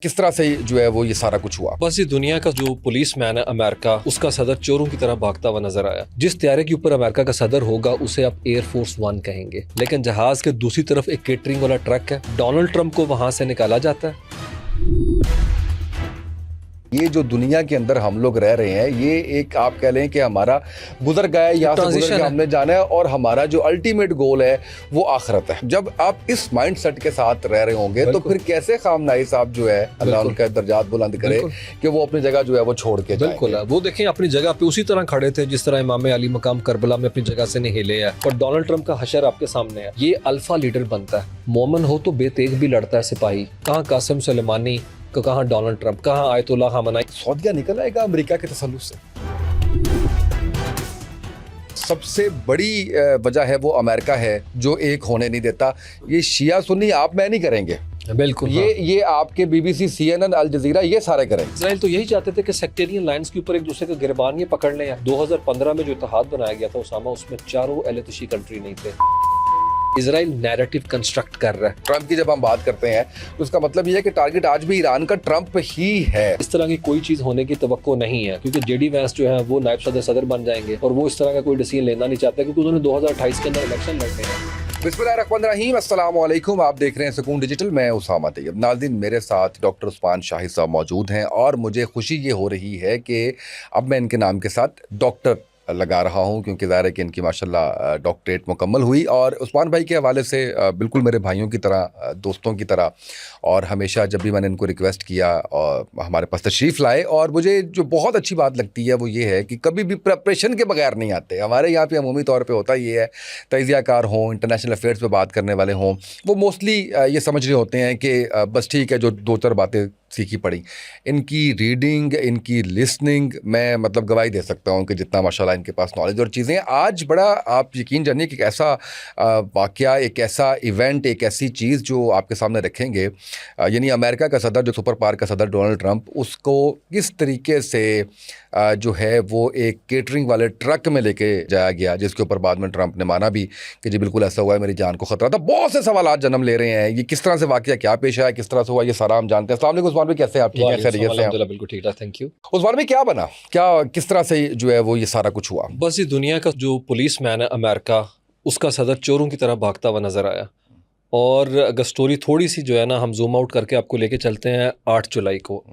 किस तरह से जो है वो ये सारा कुछ हुआ। बस ये दुनिया का जो पुलिस मैन है अमेरिका, उसका सदर चोरों की तरह भागता हुआ नजर आया। जिस त्यारे के ऊपर अमेरिका का सदर होगा उसे आप एयरफोर्स वन कहेंगे, लेकिन जहाज के दूसरी तरफ एक केटरिंग वाला ट्रक है। डोनाल्ड ट्रंप को वहां से निकाला जाता है। ये जो दुनिया के अंदर हम लोग रह रहे हैं, ये एक आप कह लें कि हमारा गुजर गया है, यहाँ से गुजर के हमने जाना है और हमारा जो अल्टीमेट गोल है वो आखिरत है। जब आप इस माइंड सेट के साथ रह रहे होंगे तो फिर कैसे खामनाई साहब जो है, अल्लाह उनका दर्जात बुलंद करे, कि वो अपनी जगह जो है वो छोड़ के जाएंगे। बिल्कुल, वो देखें अपनी जगह पे उसी तरह खड़े थे जिस तरह इमाम अली मकाम करबला में अपनी जगह से नहीं हिले है। और डोनाल्ड ट्रंप का हशर आपके सामने है। ये अल्फा लीडर बनता है। मोमन हो तो बेतेग भी लड़ता है सिपाही। कहाँ कासिम सुलेमानी, कहाँ डोनाल्ड ट्रंप, कहाँ आयतुल्लाह खामनाई। सऊदीया निकल आएगा अमेरिका के तसल्लुस से। सबसे बड़ी वजह है वो अमेरिका है जो एक होने नहीं देता। ये शिया सुन्नी आप मैं नहीं करेंगे, बिल्कुल। ये आपके बीबीसी, CNN, अल जजीरा ये सारे करेंगे। इजराइल तो यही चाहते थे कि सेक्टेरियन लाइन्स के ऊपर एक दूसरे के गिरबान ये पकड़ लें। 2015 में जो इत्तेहाद बनाया गया था उसामा, उसमें चारों एलतशी कंट्री नहीं थे। इजराइल नैरेटिव कंस्ट्रक्ट कर रहा है। ट्रंप की जब हम बात करते हैं तो उसका मतलब ये है कि टारगेट आज भी ईरान का ट्रंप ही है। इस तरह की कोई चीज होने की तवक्को नहीं है, क्योंकि जेडी वैंस जो है वो नायब सदर बन जाएंगे और वो इस तरह का कोई डिसीजन लेना नहीं चाहते, क्योंकि उन्होंने 2028 के अंदर इलेक्शन लड़ने हैं। बिस्मिल्लाहिर्रहमानिर्रहीम, अस्सलाम वालेकुम। आप देख रहे हैं सुकून डिजिटल, मैं उसामा तैयब। नाज़रीन, मेरे साथ डॉक्टर उस्मान शाहिद साहब मौजूद हैं और मुझे खुशी ये हो रही है कि अब मैं इनके नाम के साथ डॉक्टर लगा रहा हूं, क्योंकि ज़ाहिर है कि इनकी माशाल्लाह डॉक्टरेट मुकम्मल हुई। और उस्मान भाई के हवाले से बिल्कुल मेरे भाइयों की तरह, दोस्तों की तरह, और हमेशा जब भी मैंने इनको रिक्वेस्ट किया और हमारे पास तशरीफ़ लाए। और मुझे जो बहुत अच्छी बात लगती है वो ये है कि कभी भी प्रेपरेशन के बगैर नहीं आते। हमारे यहाँ पे अमूमी तौर पे होता ये है, तजियाकार हों, इंटरनेशनल अफेयर्स पे बात करने वाले हों, वो मोस्टली ये समझ रहे होते हैं कि बस ठीक है, जो दो चार बातें सीखी पड़ी। इनकी रीडिंग, इनकी लिसनिंग, मैं मतलब गवाही दे सकता हूँ कि जितना माशाल्लाह इनके पास नॉलेज और चीज़ें। आज बड़ा आप यकीन जानिए कि एक ऐसा वाक़या, एक ऐसा इवेंट, एक ऐसी चीज़ जो आपके सामने रखेंगे, यानी अमेरिका का सदर, जो सुपर पावर का सदर डोनाल्ड ट्रंप, उसको किस तरीके से जो है वो एक केटरिंग वाले ट्रक में लेके जाया गया, जिसके ऊपर बाद में ट्रंप ने माना भी कि जी बिल्कुल ऐसा हुआ है, मेरी जान को ख़तरा था। बहुत से सवाल आज जन्म ले रहे हैं। ये किस तरह से वाक़या क्या पेश आया, किस तरह से हुआ, ये सारा हम जानते हैं। अस्सलाम वालेकुम उस्मान भाई, कैसे आप? ठीक है, खैरियत से हैं? बिल्कुल ठीक है, थैंक यू। उस्मान भाई, क्या बना, क्या किस तरह से जो है वो ये सारा कुछ हुआ? बस ये दुनिया का जो पुलिस मैन है अमेरिका, उसका सदर चोरों की तरह भागता हुआ नजर आया। और अगर स्टोरी थोड़ी सी जो है ना, हम जूम आउट करके आपको लेके चलते हैं 8 जुलाई को।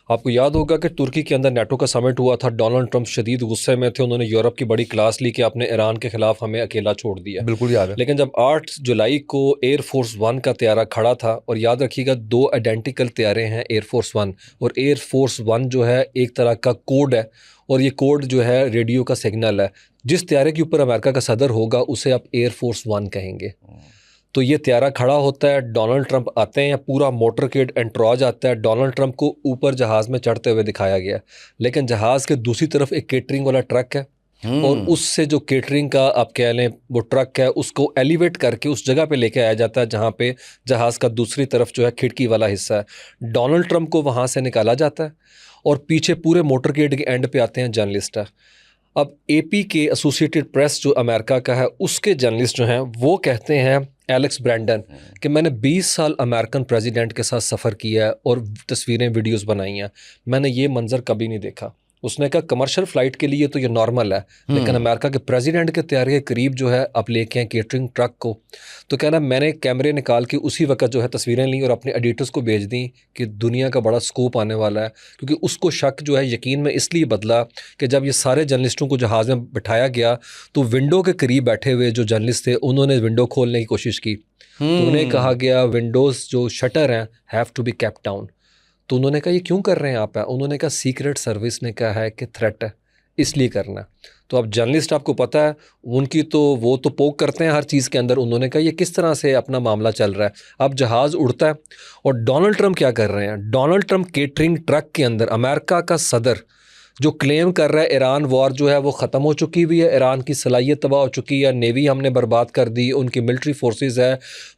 आपको याद होगा कि तुर्की के अंदर नेटो का समिट हुआ था। डोनाल्ड ट्रंप शदीद गुस्से में थे। उन्होंने यूरोप की बड़ी क्लास ली कि आपने ईरान के खिलाफ हमें अकेला छोड़ दिया। बिल्कुल याद है। लेकिन जब 8 जुलाई को एयरफोर्स वन का त्यारा खड़ा था, और याद रखिएगा 2 आइडेंटिकल त्यारे हैं, एयरफोर्स वन और एयरफोर्स वन जो है एक तरह का कोड है, और ये कोड जो है रेडियो का सिग्नल है। जिस त्यारे के ऊपर अमेरिका का सदर होगा उसे आप एयरफोर्स वन कहेंगे। तो ये त्यारा खड़ा होता है, डोनाल्ड ट्रंप आते हैं, पूरा मोटरकेड एंट्रॉज आता है। डोनाल्ड ट्रंप को ऊपर जहाज़ में चढ़ते हुए दिखाया गया, लेकिन जहाज़ के दूसरी तरफ एक केटरिंग वाला ट्रक है, और उससे जो केटरिंग का आप कह लें वो ट्रक है, उसको एलिवेट करके उस जगह पे लेके आया जाता है जहाँ पे जहाज़ का दूसरी तरफ जो है खिड़की वाला हिस्सा है। डोनाल्ड ट्रंप को वहाँ से निकाला जाता है और पीछे पूरे मोटरकेड के एंड पे आते हैं जर्नलिस्ट। अब AP के एसोसिएटेड प्रेस जो अमेरिका का है, उसके जर्नलिस्ट जो हैं वो कहते हैं, एलेक्स ब्रैंडन, कि मैंने 20 साल अमेरिकन प्रेसिडेंट के साथ सफ़र किया है और तस्वीरें, वीडियोस बनाई हैं, मैंने ये मंजर कभी नहीं देखा। उसने कहा कमर्शियल फ़्लाइट के लिए तो ये नॉर्मल है, लेकिन अमेरिका के प्रेसिडेंट के त्यारे के करीब जो है आप लेके हैं केटरिंग ट्रक को। तो कहना, मैंने कैमरे निकाल के उसी वक्त जो है तस्वीरें ली और अपने एडिटर्स को भेज दी कि दुनिया का बड़ा स्कोप आने वाला है। क्योंकि उसको शक जो है यकीन में इसलिए बदला कि जब ये सारे जर्नलिस्टों को जहाज़ में बिठाया गया तो विंडो के करीब बैठे हुए जो जर्नलिस्ट थे उन्होंने विंडो खोलने की कोशिश की। तो उन्हें कहा गया विंडोज़ जो शटर हैं have to be kept down. तो उन्होंने कहा ये क्यों कर रहे हैं आप? उन्होंने कहा सीक्रेट सर्विस ने कहा है कि थ्रेट है, इसलिए करना है। तो अब जर्नलिस्ट, आपको पता है उनकी तो वो तो पोक करते हैं हर चीज़ के अंदर। उन्होंने कहा ये किस तरह से अपना मामला चल रहा है। अब जहाज़ उड़ता है और डोनाल्ड ट्रंप क्या कर रहे हैं? डोनाल्ड ट्रंप केटरिंग ट्रक के अंदर अमेरिका का सदर जो क्लेम कर रहा है ईरान वॉर जो है वो ख़त्म हो चुकी हुई है, ईरान की सलाहियत तबाह हो चुकी है, नेवी हमने बर्बाद कर दी, उनकी मिलिट्री फोर्सेस है,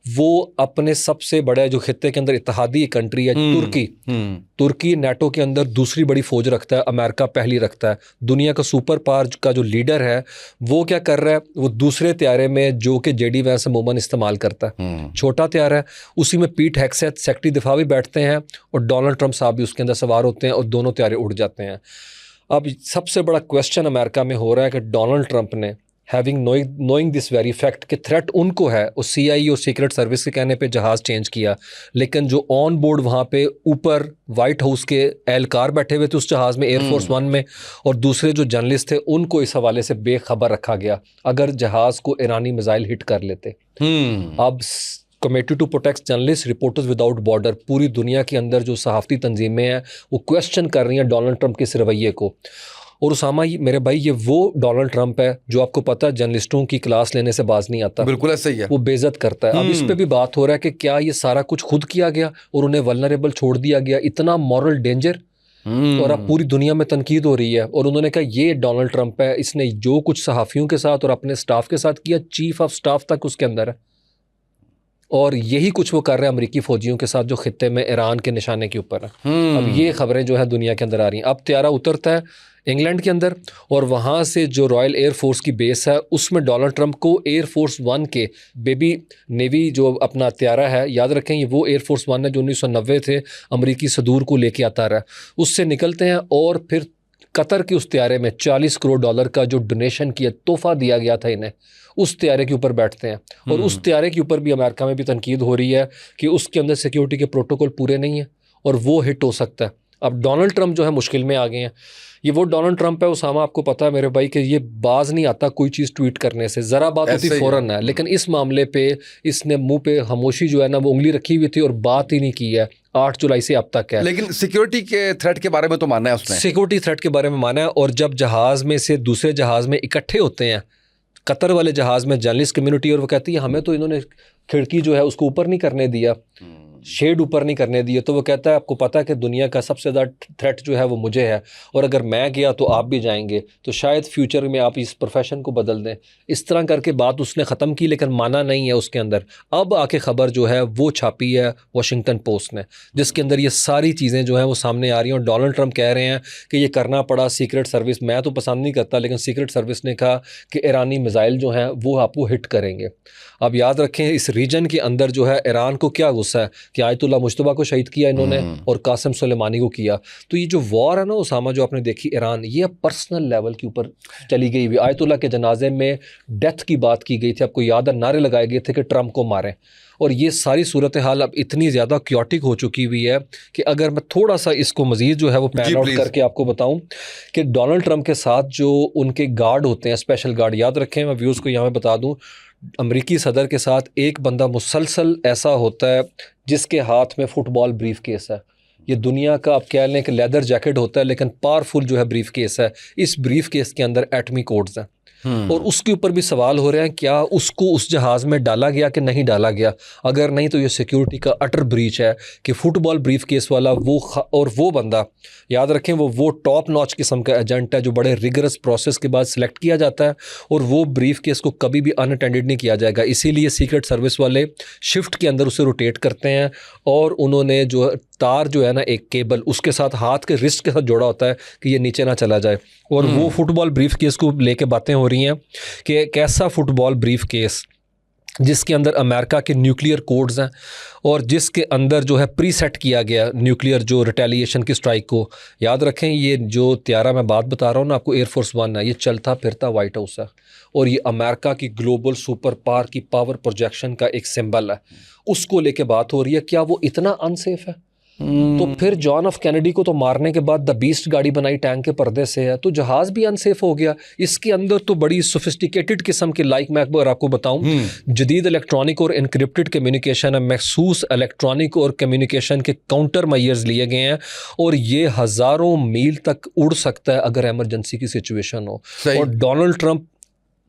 वो अपने सबसे बड़े जो खित्ते के अंदर इत्तेहादी कंट्री है तुर्की, तुर्की नाटो के अंदर दूसरी बड़ी फौज रखता है, अमेरिका पहली रखता है। दुनिया का सुपर पावर का जो लीडर है वो क्या कर रहा है, वो दूसरे त्यारे में जो कि जेडी वैंस अमूमन इस्तेमाल करता है, छोटा त्यारा है, उसी में पीट हेगसेथ सेक्रेटरी दिफा भी बैठते हैं और डोनाल्ड ट्रंप साहब भी उसके अंदर सवार होते हैं और दोनों त्यारे उड़ जाते हैं। अब सबसे बड़ा क्वेश्चन अमेरिका में हो रहा है कि डोनाल्ड ट्रंप ने having knowing this very fact कि थ्रेट उनको है, और सीआईए और सीक्रेट सर्विस के कहने पे जहाज़ चेंज किया, लेकिन जो ऑन बोर्ड वहाँ पे ऊपर वाइट हाउस के एहलकार बैठे हुए थे उस जहाज़ में, एयरफोर्स वन में, और दूसरे जो जर्नलिस्ट थे उनको इस हवाले से बेखबर रखा गया अगर जहाज़ को ईरानी मिसाइल हिट कर लेते। अब committee to protect journalist reporters without border, पूरी दुनिया के अंदर जो सहाफ़ती तंजीमें हैं वो क्वेश्चन कर रही हैं डोनाल्ड ट्रंप के इस रवैये को। और उसामा मेरे भाई, ये वो डोनाल्ड ट्रंप है जो आपको पता है जर्नलिस्टों की क्लास लेने से बाज नहीं आता, बिल्कुल ऐसा ही है, वो बेइज्जत करता है। अब इस पे भी बात हो रहा है कि क्या ये सारा कुछ खुद किया गया और उन्हें वल्नरेबल छोड़ दिया गया, इतना मॉरल डेंजर। और अब पूरी दुनिया में तनकीद हो रही है और उन्होंने कहा ये डोनाल्ड ट्रंप है, इसने जो कुछ सहाफ़ियों के साथ और अपने स्टाफ के साथ किया, चीफ ऑफ स्टाफ तक उसके अंदर है, और यही कुछ वो कर रहे हैं अमेरिकी फ़ौजियों के साथ जो खित्ते में ईरान के निशाने के ऊपर है। अब ये खबरें जो है दुनिया के अंदर आ रही हैं। अब त्यारा उतरता है इंग्लैंड के अंदर और वहाँ से जो रॉयल एयर फोर्स की बेस है उसमें डोनाल्ड ट्रंप को एयर फोर्स वन के बेबी नेवी जो अपना त्यारा है, याद रखें ये वो एयर फोर्स वन है जो 1990 थे अमेरिकी सदूर को लेके आता रहा, उससे निकलते हैं और फिर कतर के उस त्यारे में $40 करोड़ का जो डोनेशन किया, तोहफा दिया गया था इन्हें, उस त्यारे के ऊपर बैठते हैं। और उस त्यारे के ऊपर भी अमेरिका में भी तनकीद हो रही है कि उसके अंदर सिक्योरिटी के प्रोटोकॉल पूरे नहीं है और वो हिट हो सकता है। अब डोनाल्ड ट्रंप जो है मुश्किल में आ गए हैं। ये वो डोनाल्ड ट्रंप है उसामा, आपको पता है मेरे भाई कि ये बाज नहीं आता कोई चीज़ ट्वीट करने से, ज़रा बात होती फ़ौरन है, लेकिन इस मामले पे इसने मुंह पे खामोशी जो है ना वो उंगली रखी हुई थी और बात ही नहीं की है। 8 जुलाई से अब तक है। लेकिन सिक्योरिटी के थ्रेट के बारे में तो माना है उसने, सिक्योरिटी थ्रेट के बारे में माना है। और जब जहाज़ में से दूसरे जहाज़ में इकट्ठे होते हैं, कतर वाले जहाज़ में जर्नलिस्ट कम्युनिटी, और वो कहती है हमें तो इन्होंने खिड़की जो है उसको ऊपर नहीं करने दिया, शेड ऊपर नहीं करने दिए, तो वो कहता है आपको पता है कि दुनिया का सबसे ज़्यादा थ्रेट जो है वो मुझे है, और अगर मैं गया तो आप भी जाएंगे, तो शायद फ्यूचर में आप इस प्रोफेशन को बदल दें। इस तरह करके बात उसने ख़त्म की, लेकिन माना नहीं है उसके अंदर। अब आके ख़बर जो है वो छापी है वाशिंगटन पोस्ट ने, जिसके अंदर ये सारी चीज़ें जो हैं वो सामने आ रही हैं। और डोनाल्ड ट्रंप कह रहे हैं कि ये करना पड़ा सीक्रेट सर्विस, मैं तो पसंद नहीं करता, लेकिन सीक्रेट सर्विस ने कहा कि ईरानी मिसाइल जो हैं वो आपको हिट करेंगे। अब याद रखें इस रीजन के अंदर जो है ईरान को क्या गुस्सा है कि आयतुल्लाह मुश्तबा को शहीद किया इन्होंने और कासिम सुलेमानी को किया। तो ये जो वॉर है ना उसामा जो आपने देखी ईरान, ये अब पर्सनल लेवल के ऊपर चली गई हुई। आयतुल्लाह के जनाजे में डेथ की बात की गई थी, आपको याद है, नारे लगाए गए थे कि ट्रंप को मारें। और ये सारी सूरत हाल अब इतनी ज़्यादा क्योटिक हो चुकी हुई है कि अगर मैं थोड़ा सा इसको मज़ीद जो है वो पैन आउट करके आपको बताऊं कि डोनाल्ड ट्रंप के साथ जो उनके गार्ड होते हैं, स्पेशल गार्ड, याद रखें, मैं व्यूज़ को यहाँ पे बता दूं, अमेरिकी सदर के साथ एक बंदा मुसलसल ऐसा होता है जिसके हाथ में फुटबॉल ब्रीफ केस है। ये दुनिया का आप कह लें कि लेदर जैकेट होता है, लेकिन पावरफुल जो है ब्रीफ केस है। इस ब्रीफ केस के अंदर एटमी कोड्स हैं और उसके ऊपर भी सवाल हो रहे हैं क्या उसको उस जहाज़ में डाला गया कि नहीं डाला गया। अगर नहीं तो ये सिक्योरिटी का अटर ब्रीच है कि फुटबॉल ब्रीफ केस वाला और वो बंदा, याद रखें, वो टॉप नॉच किस्म का एजेंट है जो बड़े रिगरस प्रोसेस के बाद सिलेक्ट किया जाता है, और वो ब्रीफ केस को कभी भी अनअटेंडेड नहीं किया जाएगा। इसीलिए सीक्रेट सर्विस वाले शिफ्ट के अंदर उसे रोटेट करते हैं और उन्होंने जो तार जो है ना, एक केबल उसके साथ हाथ के रिस्ट के साथ जोड़ा होता है कि ये नीचे ना चला जाए। और वो फुटबॉल ब्रीफ केस को लेके बातें हो रही हैं कि एक ऐसा फुटबॉल ब्रीफ केस जिसके अंदर अमेरिका के न्यूक्लियर कोड्स हैं और जिसके अंदर जो है प्री सेट किया गया न्यूक्लियर जो रिटेलिएशन की स्ट्राइक को। याद रखें ये जो त्यारा मैं बात बता रहा हूँ ना आपको, एयरफोर्स वन है, ये चलता फिरता वाइट हाउस है और ये अमेरिका की ग्लोबल सुपर पावर की पावर प्रोजेक्शन का एक सिंबल है। उसको लेके बात हो रही है, क्या वो इतना अनसेफ है? तो फिर जॉन ऑफ कैनेडी को तो मारने के बाद द बीस्ट गाड़ी बनाई टैंक के पर्दे से है, तो जहाज भी अनसेफ हो गया। इसके अंदर तो बड़ी सोफिस्टिकेटेड किस्म के, लाइक मैं अगर आपको बताऊं, जदीद इलेक्ट्रॉनिक और इनक्रिप्टेड कम्युनिकेशन है, महसूस इलेक्ट्रॉनिक और कम्युनिकेशन के काउंटर मेजर्स लिए गए हैं और ये हज़ारों मील तक उड़ सकता है अगर एमरजेंसी की सिचुएशन हो। और डोनाल्ड ट्रंप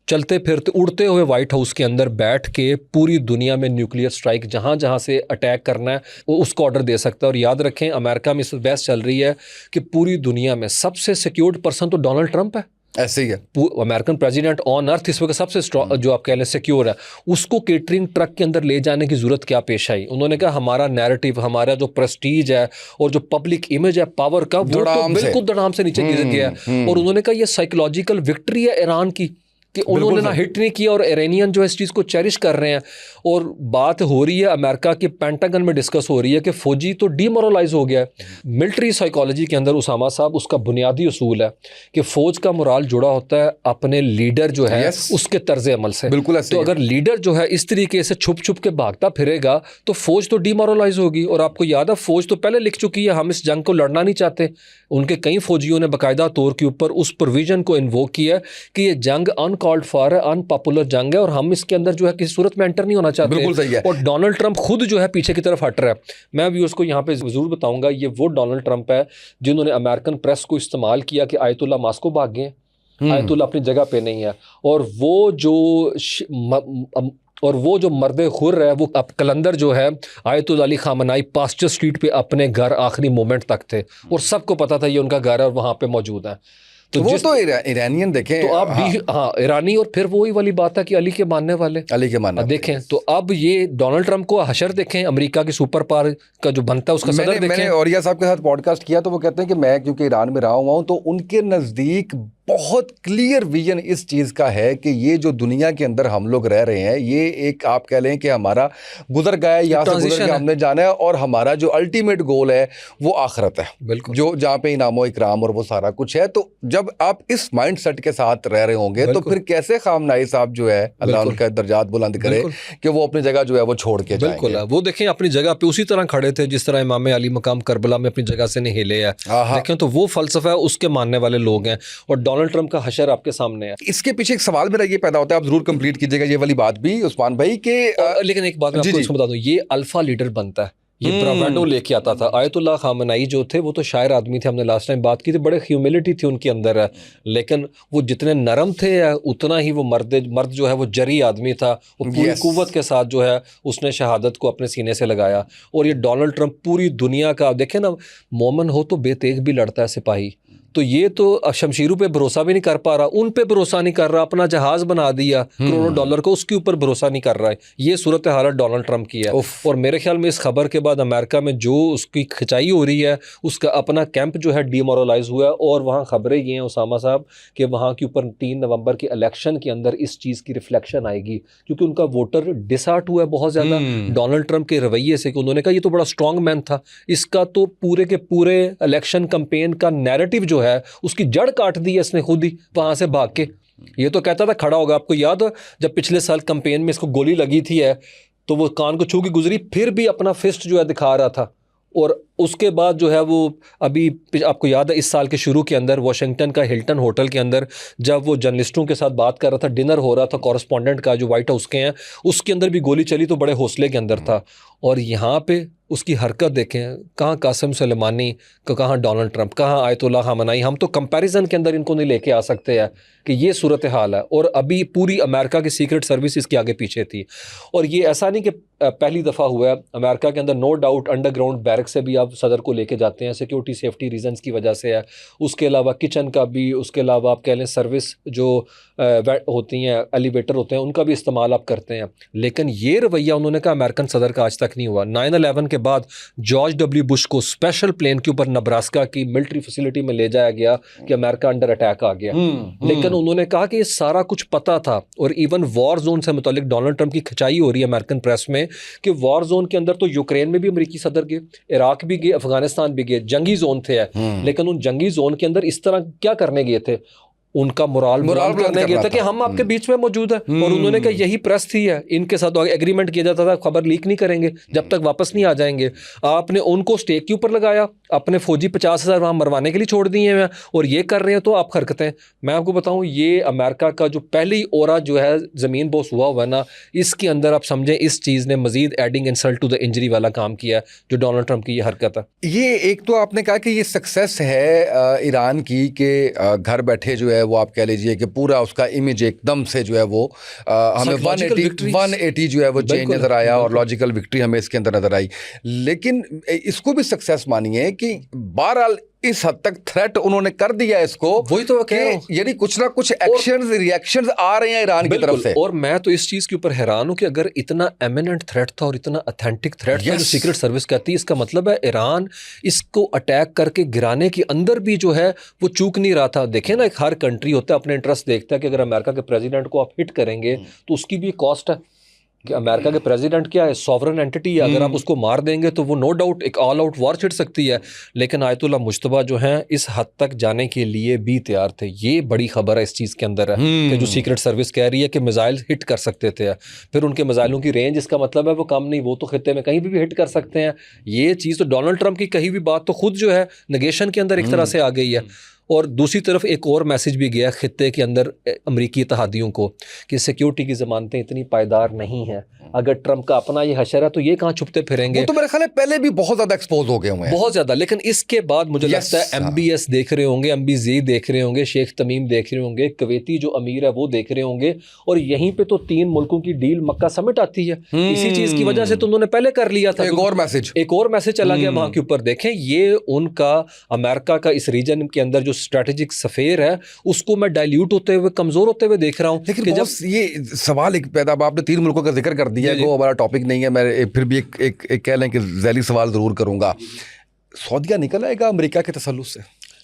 चलते फिरते उड़ते हुए वाइट हाउस के अंदर बैठ के पूरी दुनिया में न्यूक्लियर स्ट्राइक जहाँ जहाँ से अटैक करना है वो उसको ऑर्डर दे सकता है। और याद रखें अमेरिका में इस बहस चल रही है कि पूरी दुनिया में सबसे सिक्योर्ड पर्सन तो डोनाल्ड ट्रंप है। ऐसे ही है। अमेरिकन प्रेसिडेंट ऑन अर्थ इस वक्त सबसे स्ट्रॉन्ग जो आप कह लें सिक्योर है, उसको केटरिंग ट्रक के अंदर ले जाने की जरूरत क्या पेश आई? उन्होंने कहा हमारा नैरेटिव, हमारा जो प्रेस्टीज है और जो पब्लिक इमेज है पावर का, वो तो बिल्कुल धड़ाम से नीचे गिर गया है। और उन्होंने कहा ये साइकोलॉजिकल विक्ट्री है ईरान की कि उन्होंने ना हिट नहीं किया, और ईरानियन जो इस चीज़ को चेरिश कर रहे हैं। और बात हो रही है अमेरिका के पेंटागन में डिस्कस हो रही है कि फौजी तो डीमोरलाइज हो गया है। मिलिट्री साइकोलॉजी के अंदर उसामा साहब उसका बुनियादी उसूल है कि फौज का मोराल जुड़ा होता है अपने लीडर जो है उसके तर्ज अमल से। बिल्कुल। तो अगर लीडर जो है इस तरीके से छुप छुप के भागता फिरेगा तो फौज तो डीमोरलाइज होगी। और आपको याद है फौज तो पहले लिख चुकी है हम इस जंग को लड़ना नहीं चाहते। उनके कई फौजियों ने बाकायदा तौर के ऊपर उस प्रोविजन को इन्वोक किया कि ये जंग अनकॉल्ड फॉर है, अनपॉपुलर जंग है, और हम इसके अंदर जो है किसी सूरत में एंटर नहीं होना चाहते। बिल्कुल सही है। और डोनाल्ड ट्रंप खुद जो है पीछे की तरफ हट रहा है। मैं भी उसको यहाँ पे जरूर बताऊंगा, ये वो डोनाल्ड ट्रंप है जिन्होंने अमेरिकन प्रेस को इस्तेमाल किया कि आयतुल्ला मास्को भाग गए, आयतुल्ला अपनी जगह पे नहीं है। और वो जो मर्द खुर है, वो अब कलंदर जो है आयतुल्ला अली खामनाई पास्टर स्ट्रीट पे अपने घर आखिरी मोमेंट तक थे, और सबको पता था ये उनका घर है और वहाँ पे मौजूद है। तो वो तो ईरानियन देखें तो आप हाँ ईरानी, और फिर वही वाली बात है कि अली के मानने वाले, अली के मानने देखें। तो अब ये डोनाल्ड ट्रंप को हशर देखें, अमेरिका की सुपर पावर का जो बनता है उसका सदर देखें। मैंने औरिया साहब के साथ पॉडकास्ट किया तो वो कहते हैं कि मैं क्योंकि ईरान में रहा हुआ हूँ, तो उनके नज़दीक बहुत क्लियर विजन इस चीज़ का है कि ये जो दुनिया के अंदर हम लोग रह रहे हैं, ये एक आप कह लें कि हमारा गुजर गया है, यहाँ से गुजर के हमने जाना है, और हमारा जो अल्टीमेट गोल है वो आखिरत है। बिल्कुल। जो जहाँ पे इनामो इकराम और वो सारा कुछ है। तो जब आप इस माइंड सेट के साथ रह रहे होंगे तो फिर कैसे खामनाई साहब जो है, अल्लाह उनका दर्जात बुलंद करे, कि वो अपनी जगह जो है वो छोड़ के जाएंगे। बिल्कुल। वो देखें अपनी जगह पे उसी तरह खड़े थे जिस तरह इमाम अली मकाम करबला में अपनी जगह से नहीं हिले है। देखें तो वो फलसफा है, उसके मानने वाले लोग हैं, और डोनाल्ड ट्रंप का हशर आपके सामने है। इसके पीछे एक सवाल मेरा ये पैदा होता है, आप जरूर कंप्लीट कीजिएगा ये वाली बात भी उस्मान भाई के। लेकिन एक बात मैं आपको इसमें बता दूं, ये अल्फा लीडर बनता है, ये ब्रावेडो लेके आता था। आयतुल्ला खामनाई जो थे वो तो शायर आदमी थे, हमने लास्ट टाइम बात की थी, बड़े ह्यूमिलिटी थी उनके अंदर है, लेकिन वो जितने नरम थे उतना ही वो मर्द जो है वो जरी आदमी था। वो पूरी कुव्वत के साथ जो है उसने शहादत को अपने सीने से लगाया। और ये डोनाल्ड ट्रंप पूरी दुनिया का, देखें ना, मोमन हो तो बेतेग भी लड़ता है सिपाही, तो ये तो शमशीरों पे भरोसा भी नहीं कर पा रहा, उन पे भरोसा नहीं कर रहा, अपना जहाज बना दिया करोड़ों डॉलर को, उसके ऊपर भरोसा नहीं कर रहा है। ये सूरत हालत डोनाल्ड ट्रंप की है। और मेरे ख्याल में इस खबर के बाद अमेरिका में जो उसकी खिंचाई हो रही है, उसका अपना कैंप जो है डीमोरलाइज हुआ है। और वहाँ खबरें ये हैं उसामा साहब कि वहाँ के ऊपर 3 नवंबर के इलेक्शन के अंदर इस चीज़ की रिफ्लेक्शन आएगी, क्योंकि उनका वोटर डिसहार्ट हुआ है बहुत ज़्यादा डोनाल्ड ट्रंप के रवैये से, कि उन्होंने कहा ये तो बड़ा स्ट्रॉन्ग मैन था, इसका तो पूरे के पूरे इलेक्शन कैंपेन का नैरेटिव जो है उसकी जड़ काट दी है इसने खुद ही वहां से भाग के। ये तो कहता था खड़ा होगा, आपको याद हो जब पिछले साल कैंपेन में इसको गोली लगी थी तो वो कान को छू के गुजरी, फिर भी अपना फिस्ट जो है दिखा रहा था। और उसके बाद जो है वो अभी आपको याद है इस साल के शुरू के अंदर वाशिंगटन का हिल्टन होटल के अंदर जब वो जर्नलिस्टों के साथ बात कर रहा था, डिनर हो रहा था कॉरेस्पॉन्डेंट का जो वाइट हाउस के हैं, उसके अंदर भी गोली चली तो बड़े हौसले के अंदर था। और यहाँ पे उसकी हरकत देखें, कहाँ कासिम सुलेमानी, कहाँ डोनाल्ड ट्रंप, कहाँ आयतुल्ला खामनाई। हम तो कंपैरिजन के अंदर इनको नहीं लेके आ सकते हैं कि ये सूरत हाल है। और अभी पूरी अमेरिका की सीक्रेट सर्विस इसके आगे पीछे थी। और ये ऐसा नहीं कि पहली दफ़ा हुआ है अमेरिका के अंदर, नो डाउट अंडरग्राउंड बैरक से भी आप सदर को लेके जाते हैं, सिक्योरिटी सेफ्टी रीजंस की वजह से है। उसके अलावा किचन का भी, उसके अलावा आप कह लें सर्विस जो होती हैं, एलिवेटर होते हैं, उनका भी इस्तेमाल आप करते हैं। लेकिन ये रवैया उन्होंने कहा अमेरिकन सदर का आज तक नहीं हुआ। 9/11 के बाद जॉर्ज डब्ल्यू बुश को स्पेशल प्लेन के ऊपर नब्रास्का की मिलिट्री फैसिलिटी में ले जाया गया कि अमेरिका अंडर अटैक आ गया। लेकिन उन्होंने कहा कि ये सारा कुछ पता था। और इवन वॉर जोन से मुतालिक डोनाल्ड ट्रंप की खिंचाई हो रही है अमेरिकन प्रेस में कि वॉर जोन के अंदर तो यूक्रेन में भी अमेरिकी सदर गए, इराक भी गए, अफगानिस्तान भी गए, जंगी जोन थे। लेकिन उन जंगी जोन के अंदर इस तरह क्या करने गए थे? उनका मोराल करने गया था कि हम आपके बीच में मौजूद है। और उन्होंने कहा यही प्रेस थी है, इनके साथ एग्रीमेंट किया जाता था, खबर लीक नहीं करेंगे जब तक वापस नहीं आ जाएंगे। आपने उनको स्टेक के ऊपर लगाया, अपने फौजी 50,000 वहाँ मरवाने के लिए छोड़ दिए हैं और ये कर रहे हैं। तो आप हरकतें, मैं आपको बताऊं, ये अमेरिका का जो पहली ओरा जो है ज़मीन बोस हुआ ना, इसके अंदर आप समझें इस चीज़ ने मजीद adding insult to the injury वाला काम किया है जो डोनाल्ड ट्रंप की ये हरकत है। ये एक तो आपने कहा कि ये सक्सेस है ईरान की कि घर बैठे जो है वो आप कह लीजिए कि पूरा उसका इमेज एकदम से जो है वो हमें 180 जो है वो चेंज नज़र आया और लॉजिकल विक्ट्री हमें इसके अंदर नज़र आई। लेकिन इसको भी सक्सेस मानिए कि बहरहाल इस हद तक थ्रेट उन्होंने कर दिया इसको, वही तो कह रहा हूं। यानी कुछ ना कुछ एक्शंस रिएक्शंस आ रहे हैं ईरान की तरफ से। और मैं तो इस चीज के ऊपर हैरान हूं कि अगर इतना एमिनेंट थ्रेट था और इतना ऑथेंटिक थ्रेट था जो सीक्रेट सर्विस कहती है, इसका मतलब है ईरान इसको अटैक करके गिराने के अंदर भी जो है वो चूक नहीं रहा था। देखें ना, एक हर कंट्री होता है अपने इंटरेस्ट देखता है कि अगर अमेरिका के प्रेसिडेंट को आप हिट करेंगे तो उसकी भी कॉस्ट है कि अमेरिका के प्रेसिडेंट क्या है, सॉवरन एंटिटी है, अगर आप उसको मार देंगे तो वो नो डाउट एक ऑल आउट वॉर छिड़ सकती है। लेकिन आयतुल्लाह मुज्तबा जो हैं इस हद तक जाने के लिए भी तैयार थे। ये बड़ी खबर है इस चीज़ के अंदर है कि जो सीक्रेट सर्विस कह रही है कि मिसाइल हिट कर सकते थे, फिर उनके मिसाइलों की रेंज, इसका मतलब है वो कम नहीं, वो तो खित्ते में कहीं भी हिट कर सकते हैं। ये चीज़ तो डोनाल्ड ट्रंप की कही हुई बात तो खुद जो है नेगेशन के अंदर एक तरह से आ गई है। और दूसरी तरफ एक और मैसेज भी गया खित्ते के अंदर अमरीकी इत्तेहादियों को कि सिक्योरिटी की ज़मानतें इतनी पायदार नहीं हैं। अगर ट्रंप का अपना ये हशर है तो ये कहाँ छुपते फिरेंगे। वो तो मेरे ख्याल है पहले भी बहुत ज़्यादा एक्सपोज हो गए हुए हैं, बहुत ज़्यादा। लेकिन इसके बाद मुझे लगता है MBS देख रहे होंगे, MBZ देख रहे होंगे, शेख तमीम देख रहे होंगे, कुवैती जो अमीर है वो देख रहे होंगे। और यहीं पे तो 3 मुल्कों की डील मक्का समिट आती है। इसी चीज़ की वजह से तो उन्होंने पहले कर लिया था। एक और मैसेज चला गया वहाँ के ऊपर। देखें, ये उनका अमेरिका का इस रीजन के अंदर जो स्ट्रेटेजिक सफेयर है उसको मैं डाइल्यूट होते हुए, कमजोर होते हुए देख रहा हूं। लेकिन जब ये सवाल एक पैदा, आपने 3 मुल्कों का जिक्र कर दिया, वो हमारा टॉपिक नहीं है, मैं फिर भी एक कह लें कि ज़ैली सवाल जरूर करूंगा। सऊदीया निकल आएगा अमेरिका के तसल्लुस से?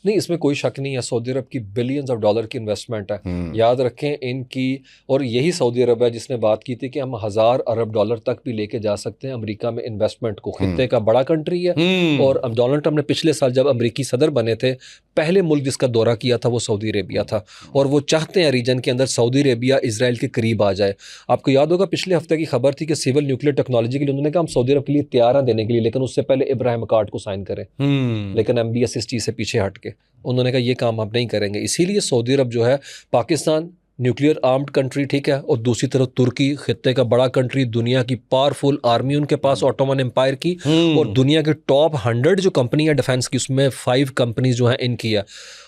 नहीं, इसमें कोई शक नहीं है। सऊदी अरब की बिलियंस ऑफ डॉलर की इन्वेस्टमेंट है, याद रखें इनकी। और यही सऊदी अरब है जिसने बात की थी कि हम 1000 अरब डॉलर तक भी लेके जा सकते हैं अमेरिका में इन्वेस्टमेंट को। खित्ते का बड़ा कंट्री है। और अब डोनाल्ड ट्रंप ने पिछले साल जब अमेरिकी सदर बने थे, पहले मुल्क जिसका दौरा किया था वो सऊदी अरेबिया था। और वो चाहते हैं रीजन के अंदर सऊदी अरेबिया इजराइल के करीब आ जाए। आपको याद होगा पिछले हफ्ते की खबर थी कि सिविल न्यूक्लियर टेक्नोलॉजी के लिए उन्होंने कहा हम सऊदी अरब के लिए तैयार हैं देने के लिए, लेकिन उससे पहले इब्राहिम अकॉर्ड को साइन करें। लेकिन MBS इस चीज़ से पीछे हट के उन्होंने कहा ये काम हम नहीं करेंगे। इसीलिए सऊदी अरब जो है, पाकिस्तान न्यूक्लियर आर्म्ड कंट्री, ठीक है, और दूसरी तरफ तुर्की खित्ते का बड़ा कंट्री, दुनिया की पावरफुल आर्मी उनके पास, ऑटोमन एम्पायर की, और दुनिया के टॉप 100 जो कंपनी है डिफेंस की उसमें 5 कंपनीज जो हैं इनकी है।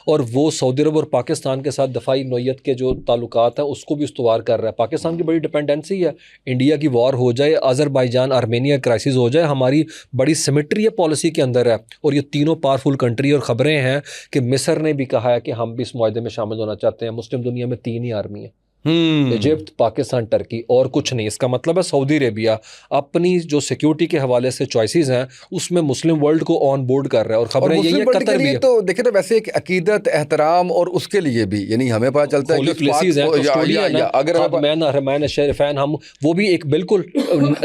और वो सऊदी अरब और पाकिस्तान के साथ दफाई नौयत के जो ताल्लुकात हैं उसको भी इस्तवार कर रहा है। पाकिस्तान की बड़ी डिपेंडेंसी है, इंडिया की वॉर हो जाए, अज़रबैजान आर्मेनिया क्राइसिस हो जाए, हमारी बड़ी सिमेट्री है पॉलिसी के अंदर है। और ये तीनों पावरफुल कंट्री, और ख़बरें हैं कि मिस्र ने भी कहा है कि हम भी इस मुआहदे में शामिल होना चाहते हैं। मुस्लिम दुनिया में 3 ही आर्मी है, इजिप्ट, पाकिस्तान, टर्की, और कुछ नहीं। इसका मतलब है सऊदी अरेबिया अपनी जो सिक्योरिटी के हवाले से चॉइसेस हैं उसमें मुस्लिम वर्ल्ड को ऑन बोर्ड कर रहा है। और खबरें यही है कतर भी है। तो देखिए ना, वैसे एक अकीदत, एहतराम और उसके लिए भी, यानी हमें पता चलता है कि प्लेसेस हैं, अगर हरमैन शरीफैन, हम वो भी एक बिल्कुल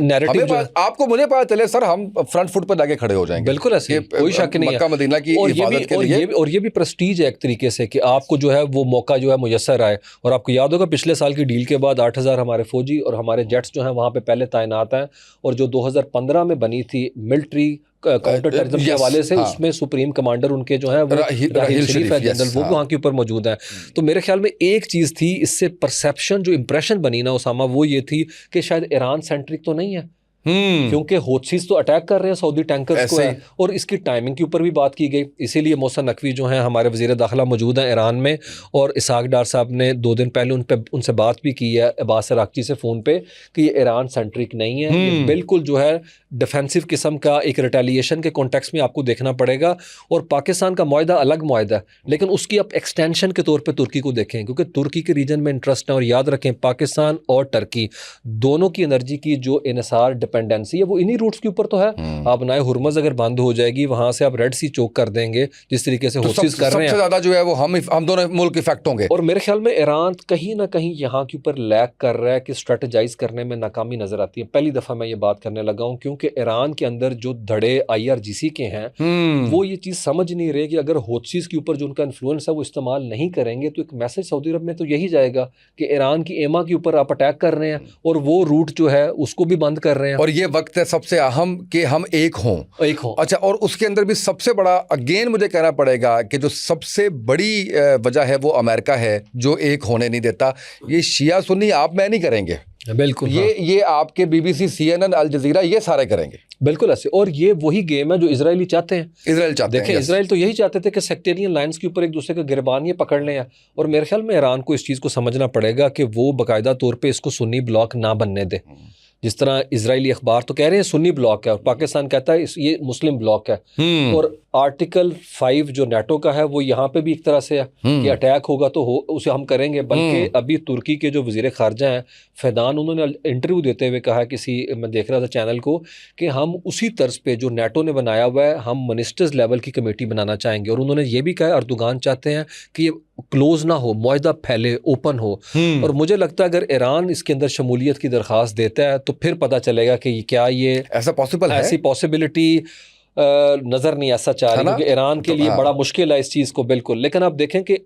नैरेटिव, आपको मुझे पता चले सर हम फ्रंट फुट पर जाके खड़े हो जाएंगे। बिल्कुल ऐसे, कोई शक नहीं है, मक्का मदीना की हिफाजत के लिए। और ये भी प्रेस्टीज है एक तरीके से कि आपको जो है वो मौका जो है मुयस्सर आए। और आपको याद होगा पिछले साल की डील के बाद 8000 हमारे फौजी और हमारे जेट्स जो हैं वहाँ पे पहले तैनात हैं। और जो 2015 में बनी थी मिलिट्री काउंटर टेररिज्म के हवाले से, उसमें सुप्रीम कमांडर उनके जो है वो राहील शरीफ है जनरल, वो वहाँ के ऊपर मौजूद हैं। तो मेरे ख्याल में एक चीज़ थी इससे परसेप्शन, जो इंप्रेशन बनी ना उसामा, वो ये थी कि शायद ईरान सेंट्रिक तो नहीं है, क्योंकि हौथीज तो अटैक कर रहे हैं सऊदी टैंकर्स को है। और इसकी टाइमिंग के ऊपर भी बात की गई। इसीलिए मोहसिन नकवी जो हैं हमारे वज़ीर दाखिला मौजूद हैं ईरान में, और इसहाक डार साहब ने 2 दिन पहले उनसे बात भी की है अब्बास अराक्ची से फ़ोन पे कि ये ईरान सेंट्रिक नहीं है, ये बिल्कुल जो है डिफेंसिव किस्म का एक रिटेलिएशन के कॉन्टेक्स्ट में आपको देखना पड़ेगा। और पाकिस्तान का मुआहदा अलग मुआहदा है, लेकिन उसकी आप एक्सटेंशन के तौर पर तुर्की को देखें, क्योंकि तुर्की के रीजन में इंटरेस्ट है। और याद रखें पाकिस्तान और टर्की दोनों की एनर्जी की जो इनसार डिपेंडेंसी है वो इन्हीं रूट्स के ऊपर तो है। आप नाए हुर्मज़ अगर बंद हो जाएगी, वहां से आप रेड सी चोक कर देंगे जिस तरीके से हौथीज कर रहे हैं, सबसे ज्यादा जो है वो हम दोनों मुल्क इफेक्ट होंगे। और मेरे ख्याल में ईरान कहीं ना कहीं यहाँ के ऊपर लैक कर रहा है कि स्ट्रेटेजाइज करने में नाकामी नजर आती है। पहली दफा मैं ये बात करने लगा हूँ क्योंकि ईरान के अंदर जो धड़े IRGC के हैं वो ये चीज समझ नहीं रहे कि अगर हौथीज के ऊपर जो उनका इन्फ्लुएंस है वो इस्तेमाल नहीं करेंगे तो एक मैसेज सऊदी अरब में तो यही जाएगा कि ईरान की एमा के ऊपर आप अटैक कर रहे हैं और वो रूट जो है उसको भी बंद कर रहे हैं। और ये वक्त है सबसे अहम कि हम एक हों। अच्छा, और उसके अंदर भी सबसे बड़ा अगेन मुझे कहना पड़ेगा कि जो सबसे बड़ी वजह है वो अमेरिका है जो एक होने नहीं देता। ये शिया सुन्नी आप मैं नहीं करेंगे, बिल्कुल ये आपके BBC, CNN, अल जजीरा ये सारे करेंगे, बिल्कुल ऐसे। और ये वही गेम है जो इजरायली चाहते हैं। देखें इजराइल तो यही चाहते थे कि सेक्टेरियन लाइंस के ऊपर एक दूसरे के गिरबान ये पकड़ लें। और मेरे ख्याल में ईरान को इस चीज़ को समझना पड़ेगा कि वो बाकायदा तौर पे इसको सुन्नी ब्लॉक ना बनने दे। जिस तरह इजरायली अखबार तो कह रहे हैं सुन्नी ब्लॉक है और पाकिस्तान कहता है ये मुस्लिम ब्लॉक है। और आर्टिकल 5 जो नाटो का है वो यहाँ पे भी एक तरह से है कि अटैक होगा तो उसे हम करेंगे। बल्कि अभी तुर्की के जो वज़ीर ख़ारजा हैं फैदान, उन्होंने इंटरव्यू देते हुए कहा मैं देख रहा था चैनल को, कि हम उसी तर्ज पे जो नाटो ने बनाया हुआ है हम मिनिस्टर्स लेवल की कमेटी बनाना चाहेंगे। और उन्होंने ये भी कहा अर्दोगान चाहते हैं कि ये क्लोज ना हो, मुआहदा फैले, ओपन हो। और मुझे लगता है अगर ईरान इसके अंदर शमूलियत की दरख्वास्त देता है तो फिर पता चलेगा कि क्या ये ऐसा पॉसिबल है, ऐसी पॉसिबिलिटी नज़र नहीं ऐसा चाह रही, क्योंकि ईरान के लिए बड़ा मुश्किल है इस चीज़ को बिल्कुल। लेकिन आप देखें कि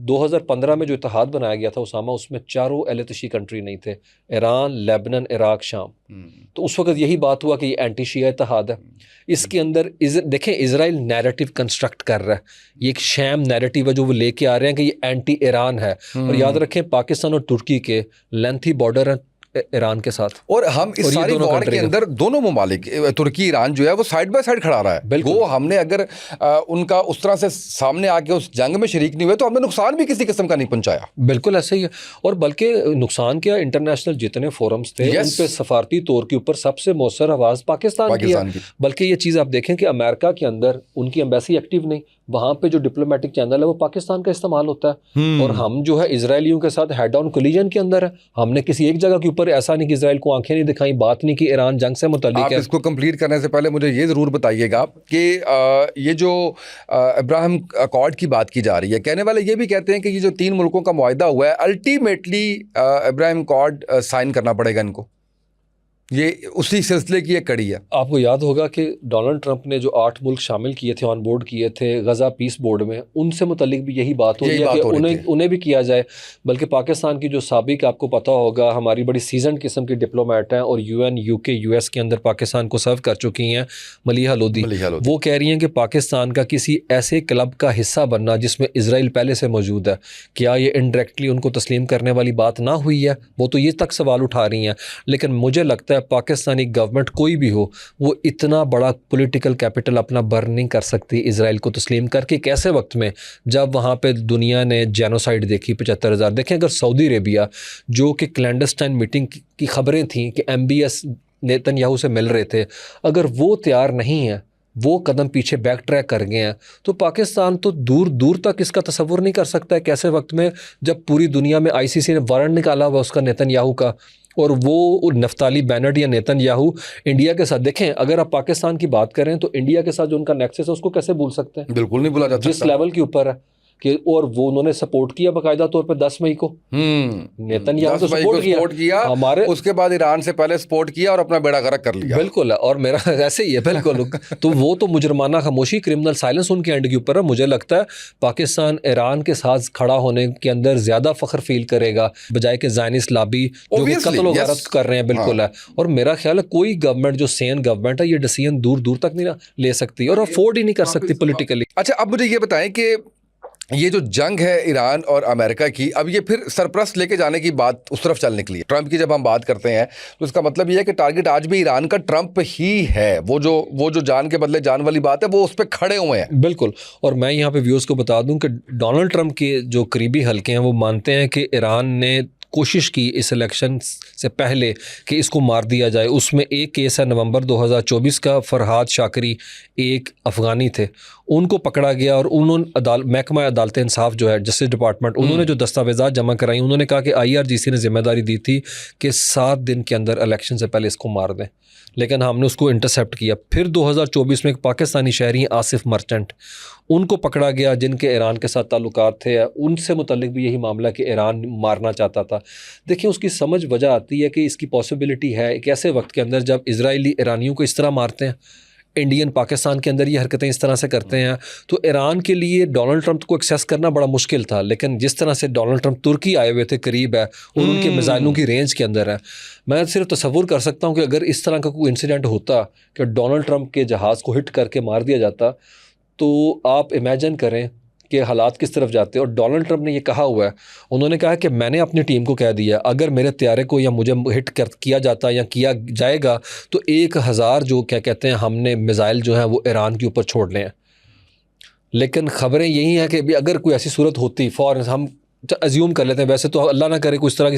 2015 में जो इत्तेहाद बनाया गया था उसामा, उसमें चारों एलतशी कंट्री नहीं थे, ईरान, लेबनान, इराक, शाम। तो उस वक्त यही बात हुआ कि ये एंटी शिया इत्तेहाद है। इसके अंदर देखें इजराइल नैरेटिव कंस्ट्रक्ट कर रहा है, ये एक शैम नैरेटिव है जो वो लेके आ रहे हैं कि ये एंटी ईरान है। और याद रखें पाकिस्तान और तुर्की के लेंथी बॉर्डर हैं ईरान के साथ, और हम इस सारी वॉर के अंदर दोनों ममालिक तुर्की ईरान जो है वो साइड बाय साइड खड़ा रहा है। वो हमने अगर उनका उस तरह से सामने आके उस जंग में शरीक नहीं हुए तो हमने नुकसान भी किसी किस्म का नहीं पहुंचाया। बिल्कुल ऐसे ही है। और बल्कि नुकसान क्या, इंटरनेशनल जितने फोरम्स थे उन पे सफारती तौर के ऊपर सबसे मौसर आवाज़ पाकिस्तान की है। बल्कि ये चीज़ आप देखें कि अमेरिका के अंदर उनकी एम्बेसी एक्टिव नहीं, वहाँ पे जो डिप्लोमेटिक चैनल है वो पाकिस्तान का इस्तेमाल होता है। और हम जो है इजरायलियों के साथ हेड ऑन कोलिजन के अंदर है। हमने किसी एक जगह के ऊपर ऐसा नहीं कि इजराइल को आंखें नहीं दिखाई, बात नहीं की ईरान जंग से मुताल्लिक है। आप इसको कंप्लीट करने से पहले मुझे ये ज़रूर बताइएगा कि ये जो अब्राहम अकॉर्ड की बात की जा रही है, कहने वाले ये भी कहते हैं कि ये जो 3 मुल्कों का मुआहदा हुआ है अल्टीमेटली अब्राहम अकॉर्ड साइन करना पड़ेगा इनको, ये उसी सिलसिले की एक कड़ी है। आपको याद होगा कि डोनाल्ड ट्रंप ने जो 8 मुल्क शामिल किए थे, ऑन बोर्ड किए थे गज़ा पीस बोर्ड में, उनसे मुतालिक भी यही बात हो रही है कि उन्हें भी किया जाए। बल्कि पाकिस्तान की जो साबिक, आपको पता होगा, हमारी बड़ी सीजन किस्म की डिप्लोमेट हैं और UN, UK, US के अंदर पाकिस्तान को सर्व कर चुकी हैं, मलिहा लोधी, वो कह रही हैं कि पाकिस्तान का किसी ऐसे क्लब का हिस्सा बनना जिसमें इसराइल पहले से मौजूद है, क्या ये इनडायरेक्टली उनको तस्लीम करने वाली बात ना हुई है? वो तो ये तक सवाल उठा रही हैं। लेकिन मुझे लगता है पाकिस्तानी गवर्नमेंट कोई भी हो वो इतना बड़ा पॉलिटिकल कैपिटल अपना बर्न नहीं कर सकती इसराइल को तस्लीम करके। कैसे वक्त में जब वहाँ पे दुनिया ने जेनोसाइड देखी, 75,000 देखें। अगर सऊदी अरेबिया जो कि क्लैंडस्टाइन मीटिंग की खबरें थी कि MBS नेतन्याहू से मिल रहे थे, अगर वो तैयार नहीं है, वो कदम पीछे बैक ट्रैक कर गए हैं, तो पाकिस्तान तो दूर दूर तक इसका तसव्वुर नहीं कर सकता है कैसे वक्त में जब पूरी दुनिया में ICC ने वारंट निकाला हुआ उसका नेतन्याहू का, और वो नफ्ताली बैनर्ड या नेतन्याहू इंडिया के साथ। देखें अगर आप पाकिस्तान की बात करें तो इंडिया के साथ जो उनका नेक्सस है उसको कैसे भूल सकते हैं? बिल्कुल नहीं भूला जा सकता। जिस लेवल के ऊपर है कि, और वो उन्होंने सपोर्ट किया बाकायदा तौर पे 10 मई को नेतन्याहू तो सपोर्ट किया हमारे, उसके बाद ईरान से पहले सपोर्ट किया और अपना बेड़ा गर्क कर लिया। बिल्कुल, और मेरा ऐसे ही है बिल्कुल। तो वो तो मुजरमाना खामोशी, क्रिमिनल साइलेंस उनके एंड के ऊपर है। मुझे लगता है पाकिस्तान ईरान के साथ खड़ा होने के अंदर ज़्यादा फ़ख्र फील करेगा बजाय कि ज़ायनिस्ट लॉबी जो कि कत्ल व गारत कर रहे हैं। बिल्कुल है। और मेरा ख्याल है कोई गवर्नमेंट जो सेन गवर्नमेंट है ये डिसीजन दूर दूर तक नहीं ले सकती और अफोर्ड ही नहीं कर सकती पॉलिटिकली। अच्छा, अब मुझे ये बताएं कि ये जो जंग है ईरान और अमेरिका की, अब ये फिर सरप्रस्त लेके जाने की बात उस तरफ चल निकली है। ट्रंप की जब हम बात करते हैं तो इसका मतलब ये है कि टारगेट आज भी ईरान का ट्रंप ही है। वो जो जान के बदले जान वाली बात है वो उस पर खड़े हुए हैं। बिल्कुल। और मैं यहाँ पे व्यूअर्स को बता दूं कि डोनाल्ड ट्रंप के जो करीबी हल्के हैं वो मानते हैं कि ईरान ने कोशिश की इस इलेक्शन से पहले कि इसको मार दिया जाए। उसमें एक केस है नवंबर 2024 का, फरहाद शाकरी एक अफ़गानी थे, उनको पकड़ा गया और उन्होंने महकमा अदालत इंसाफ जो है जस्टिस डिपार्टमेंट, उन्होंने जो दस्तावेज़ात जमा कराई, उन्होंने कहा कि IRGC ने जिम्मेदारी दी थी कि 7 दिन के अंदर इलेक्शन से पहले इसको मार दें, लेकिन हमने उसको इंटरसेप्ट किया। फिर 2024 में एक पाकिस्तानी शहरी आसिफ मर्चेंट, उनको पकड़ा गया जिनके ईरान के साथ ताल्लुकात थे, उनसे मुतल्लिक भी यही मामला कि ईरान मारना चाहता था। देखिए उसकी समझ वजह आती है कि इसकी पॉसिबिलिटी है एक ऐसे वक्त के अंदर जब इजरायली ईरानियों को इस तरह मारते हैं, इंडियन पाकिस्तान के अंदर ये हरकतें इस तरह से करते हैं, तो ईरान के लिए डोनाल्ड ट्रंप को एक्सेस करना बड़ा मुश्किल था। लेकिन जिस तरह से डोनाल्ड ट्रंप तुर्की आए हुए थे, करीब है और उनके मिसाइलों की रेंज के अंदर है, मैं सिर्फ तसव्वुर कर सकता हूँ कि अगर इस तरह का कोई इंसिडेंट होता कि डोनाल्ड ट्रंप के जहाज़ को हिट करके मार दिया जाता, तो आप इमेजिन करें कि हालात किस तरफ जाते हैं। और डोनाल्ड ट्रंप ने ये कहा हुआ है, उन्होंने कहा कि मैंने अपनी टीम को कह दिया अगर मेरे तैयारे को या मुझे हिट किया जाता या किया जाएगा तो 1000 जो क्या कहते हैं हमने मिसाइल जो हैं वो ईरान के ऊपर छोड़ने हैं। लेकिन ख़बरें यही हैं कि अगर कोई ऐसी सूरत होती, फॉर हम अज्यूम कर लेते हैं, वैसे तो अल्लाह ना करे कुछ तरह की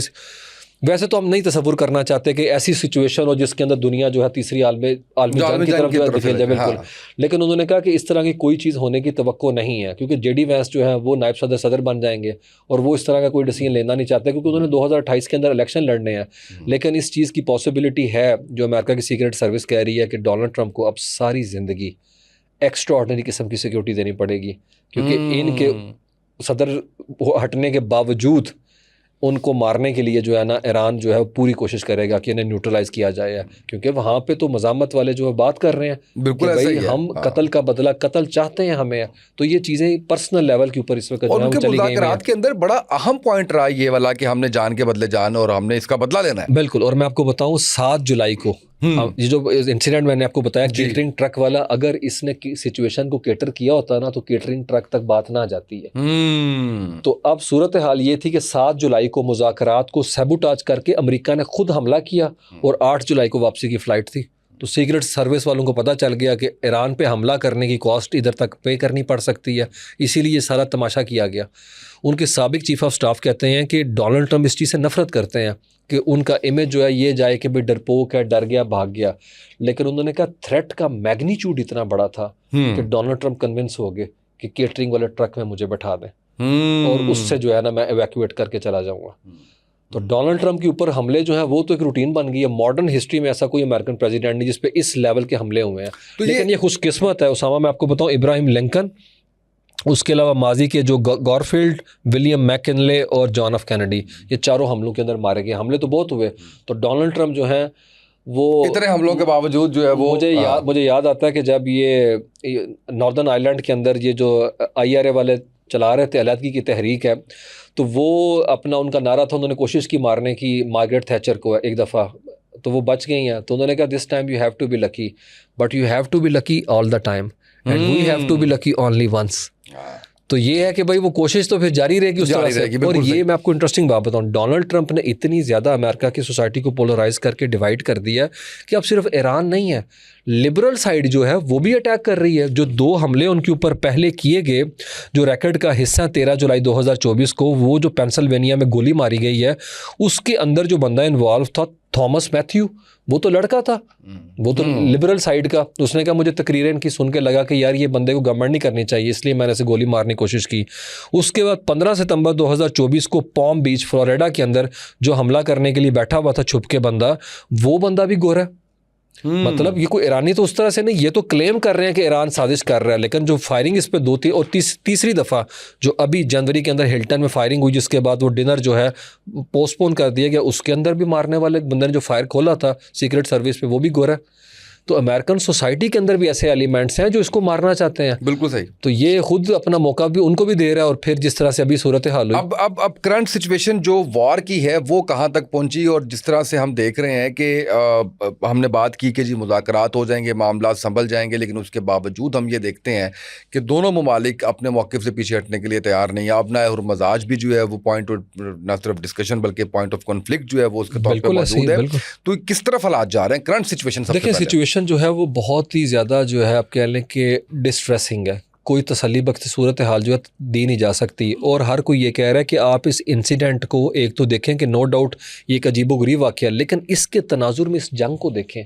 वैसे तो हम नहीं तसव्वुर करना चाहते कि ऐसी सिचुएशन हो जिसके अंदर दुनिया जो है तीसरी आलमी जंग की तरफ जो है धकेल जाए, बिल्कुल। लेकिन उन्होंने कहा कि इस तरह की कोई चीज़ होने की तवक्को नहीं है, क्योंकि जेडी वैंस जो है वो नायब सदर बन जाएंगे और वो इस तरह का कोई डिसीजन लेना नहीं चाहते, क्योंकि उन्होंने 2028 के अंदर इलेक्शन लड़ने हैं। लेकिन इस चीज़ की पॉसिबिलिटी है, जो अमेरिका की सीक्रेट सर्विस कह रही है, कि डोनाल्ड ट्रंप को अब सारी ज़िंदगी एक्स्ट्रा ऑर्डिनरी किस्म की सिक्योरिटी देनी पड़ेगी, क्योंकि इनके सदर हटने के बावजूद उनको मारने के लिए जो है ना ईरान जो है पूरी कोशिश करेगा कि इन्हें न्यूट्रलाइज किया जाए, क्योंकि वहाँ पे तो मज़ामत वाले जो है बात कर रहे हैं बिल्कुल कि ऐसा भाई ही है। हम कत्ल का बदला, कत्ल चाहते हैं हमें। तो ये चीज़ें पर्सनल लेवल के ऊपर इस वक्त और उनके मुज़ाकरात के अंदर बड़ा अहम पॉइंट रहा ये वाला कि हमने जान के बदले जान और हमने इसका बदला लेना है। बिल्कुल। और मैं आपको बताऊं 7 जुलाई को ये जो इंसिडेंट मैंने आपको बताया केटरिंग ट्रक वाला, अगर इसने सिचुएशन को केटर किया होता ना तो केटरिंग ट्रक तक बात ना जाती है। तो अब सूरत हाल ये थी कि 7 जुलाई को मुज़ाकरात को सैबोटाज करके अमेरिका ने खुद हमला किया और 8 जुलाई को वापसी की फ़्लाइट थी। तो सीक्रेट सर्विस वालों को पता चल गया कि ईरान पे हमला करने की कॉस्ट इधर तक पे करनी पड़ सकती है, इसीलिए ये सारा तमाशा किया गया। उनके साबिक चीफ ऑफ स्टाफ कहते हैं कि डोनाल्ड ट्रंप इस चीज़ से नफरत करते हैं कि उनका इमेज जो है ये जाए कि भाई डरपोक है, डर गया, भाग गया। लेकिन उन्होंने कहा थ्रेट का मैग्नीट्यूड इतना बड़ा था कि डोनाल्ड ट्रंप कन्विंस हो गए कि केटरिंग वाले ट्रक में मुझे बैठा दें और उससे जो है ना मैं एवैक्यूएट करके चला जाऊँगा। तो डोनाल्ड ट्रंप के ऊपर हमले जो है वो तो एक रूटीन बन गई है। मॉडर्न हिस्ट्री में ऐसा कोई अमेरिकन प्रेसिडेंट नहीं जिस पे इस लेवल के हमले हुए हैं। तो लेकिन ये खुशकिस्मत है उसामा, मैं आपको बताऊं, इब्राहिम लिंकन, उसके अलावा माजी के जो गॉरफील्ड, विलियम मैकिनले और जॉन एफ कैनेडी, ये चारों हमलों के अंदर मारे गए। हमले तो बहुत हुए। तो डोनाल्ड ट्रंप जो है वो इतने हमलों के बावजूद जो है वो मुझे याद आता है कि जब ये नॉर्दर्न आयरलैंड के अंदर ये जो IRA वाले चला रहे थे, अलहदगी की तहरीक है, तो वो अपना उनका नारा था, उन्होंने कोशिश की मारने की मार्गरेट थैचर को एक दफ़ा, तो वो बच गई हैं। तो उन्होंने कहा this time you have to be lucky, but you have to be lucky all the time and we have to be lucky only once. तो ये है कि भाई वो कोशिश तो फिर जारी रहेगी उस तरह से। और ये मैं आपको इंटरेस्टिंग बात बताऊं, डोनाल्ड ट्रंप ने इतनी ज़्यादा अमेरिका की सोसाइटी को पोलराइज करके डिवाइड कर दिया कि अब सिर्फ ईरान नहीं है, लिबरल साइड जो है वो भी अटैक कर रही है। जो 2 हमले उनके ऊपर पहले किए गए, जो रैकेट का हिस्सा 13 जुलाई 2024 को, वो जो पेंसिल्वेनिया में गोली मारी गई है, उसके अंदर जो बंदा इन्वॉल्व था थॉमस मैथ्यू, वो तो लड़का था, वो तो लिबरल साइड का। उसने कहा मुझे तकरीरें इनकी सुन के लगा कि यार ये बंदे को गवर्नमेंट नहीं करनी चाहिए, इसलिए मैंने इसे गोली मारने की कोशिश की। उसके बाद 15 सितंबर 2024 को पॉम बीच फ्लोरिडा के अंदर जो हमला करने के लिए बैठा हुआ था छुप के बंदा, वो बंदा भी गोरा है। मतलब ये कोई ईरानी तो उस तरह से नहीं, ये तो क्लेम कर रहे हैं कि ईरान साजिश कर रहा है, लेकिन जो फायरिंग इस पे 2 थी और तीसरी दफ़ा जो अभी जनवरी के अंदर हिल्टन में फायरिंग हुई, जिसके बाद वो डिनर जो है पोस्टपोन कर दिया गया, उसके अंदर भी मारने वाले बंदे ने जो फायर खोला था सीक्रेट सर्विस पे, वो भी गोरा है। तो अमेरिकन सोसाइटी के अंदर भी ऐसे एलिमेंट्स हैं जो इसको मारना चाहते हैं। बिल्कुल सही। तो ये खुद अपना मौका भी उनको भी दे रहा है। और फिर जिस तरह से अभी सूरत हाल हुई, अब करंट सिचुएशन जो वॉर की है वो कहाँ तक पहुंची, और जिस तरह से हम देख रहे हैं कि हमने बात की कि जी मुज़ाकरात हो जाएंगे, मामला संभल जाएंगे, लेकिन उसके बावजूद हम ये देखते हैं कि दोनों ममालिक अपने मौक़िफ़ से पीछे हटने के लिए तैयार नहीं है। अपना और मजाज भी जो है वो पॉइंट न सिर्फ डिस्कशन बल्कि पॉइंट ऑफ कॉन्फ्लिक्ट जो है वो उसके तौर पर मौजूद है। तो किस तरफ हालात जा रहे हैं करंट सिचुएशन? देखिए सिचुएशन जो है वो बहुत ही ज़्यादा जो है आप कह लें कि डिस्ट्रेसिंग है। कोई तसल्ली बख्श सूरत हाल जो है दी नहीं जा सकती। और हर कोई ये कह रहा है कि आप इस इंसिडेंट को एक तो देखें कि नो डाउट ये एक अजीबोगरीब वाक़या है, लेकिन इसके तनाजुर में इस जंग को देखें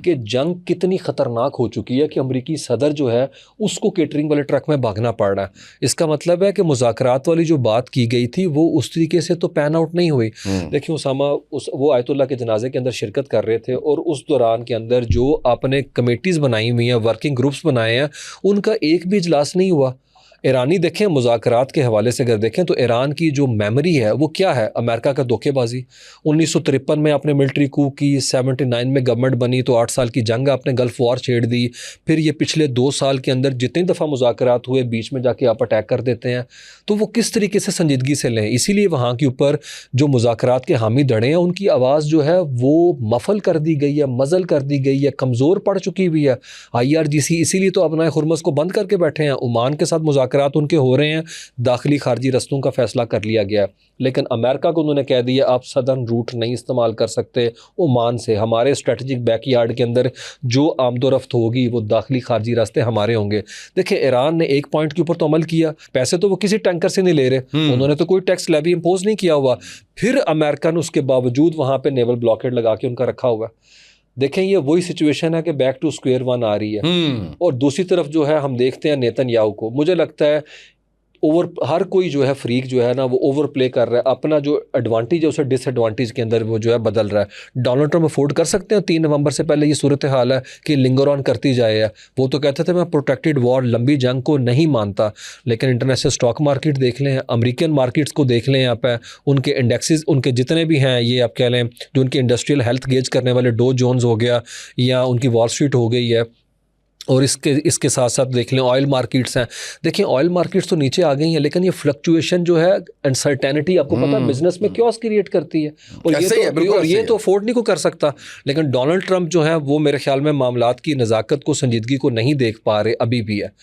कि जंग कितनी ख़तरनाक हो चुकी है कि अमरीकी सदर जो है उसको केटरिंग वाले ट्रक में भागना पड़ रहा है। इसका मतलब है कि मुज़ाकरात वाली जो बात की गई थी वो उस तरीके से तो पैन आउट नहीं हुई। देखिए उसामा, वो आयतुल्लाह के जनाजे के अंदर शिरकत कर रहे थे और उस दौरान के अंदर जो आपने कमेटीज़ बनाई हुई हैं, वर्किंग ग्रुप्स बनाए हैं, उनका एक भी इजलास नहीं हुआ। ईरानी देखें, मुज़ाकरात के हवाले से अगर देखें तो ईरान की जो मेमोरी है वो क्या है? अमेरिका का धोखेबाजी। 1953 में आपने मिलिट्री कू की, 79 में गवर्नमेंट बनी तो 8 साल की जंग आपने गल्फ वॉर छेड़ दी। फिर ये पिछले 2 साल के अंदर जितनी दफ़ा मुज़ाकरात हुए बीच में जाके आप अटैक कर देते हैं। तो वो किस तरीके से संजीदगी से लें। इसीलिए वहाँ के ऊपर जो मुज़ाकरात के हामी धड़े हैं उनकी आवाज़ जो है वो मफल कर दी गई है, मज़ल कर दी गई है, कमज़ोर पड़ चुकी हुई है। IRGC इसीलिए तो अपना हुर्मस को बंद करके बैठे हैं। ओमान के साथ मुज़ाकरात मुज़ाकरात उनके हो रहे हैं, दाखिली खारजी रस्तों का फ़ैसला कर लिया गया है, लेकिन अमेरिका को उन्होंने कह दिया आप सदर्न रूट नहीं इस्तेमाल कर सकते ओमान से, हमारे स्ट्रेटजिक बैकयार्ड के अंदर जो आमदोरफ्त होगी वो दाखिली खारजी रास्ते हमारे होंगे। देखिए ईरान ने एक पॉइंट के ऊपर तो अमल किया, पैसे तो वो किसी टैंकर से नहीं ले रहे, उन्होंने तो कोई टैक्स लेवी इम्पोज नहीं किया हुआ, फिर अमेरिका ने उसके बावजूद वहाँ पे नेवल ब्लॉकेड लगा के उनका रखा हुआ। देखें ये वही सिचुएशन है कि बैक टू स्क्वायर वन आ रही है। और दूसरी तरफ जो है हम देखते हैं नेतन्याहू को, मुझे लगता है हर कोई जो है फ्रीक जो है ना वो ओवर प्ले कर रहा है, अपना जो एडवांटेज है उसे डिसएडवांटेज के अंदर वो जो है बदल रहा है। डोनाल्ड ट्रंप अफोर्ड कर सकते हैं 3 नवंबर से पहले ये सूरत हाल है कि लिंगर ऑन करती जाए है। वो तो कहते थे मैं प्रोटेक्टेड वॉर लंबी जंग को नहीं मानता, लेकिन इंटरनेशनल स्टॉक मार्केट देख लें, अमेरिकन मार्केट्स को देख लें, आप उनके इंडेक्सेस उनके जितने भी हैं, ये आप कह लें जो उनके इंडस्ट्रियल हेल्थ गेज करने वाले डो जोन्स हो गया या उनकी वॉल स्ट्रीट हो गई है, और इसके साथ साथ देख लें ऑयल मार्केट्स हैं। देखिए ऑयल मार्केट्स तो नीचे आ गई हैं, लेकिन ये फ्लक्चुएशन जो है अनसर्टेनिटी आपको पता है बिजनेस में क्यों क्रिएट करती है, और ये तो अफोर्ड नहीं को कर सकता। लेकिन डोनाल्ड ट्रंप जो है वो मेरे ख्याल में मामलात की नज़ाकत को, संजीदगी को नहीं देख पा रहे, अभी भी है।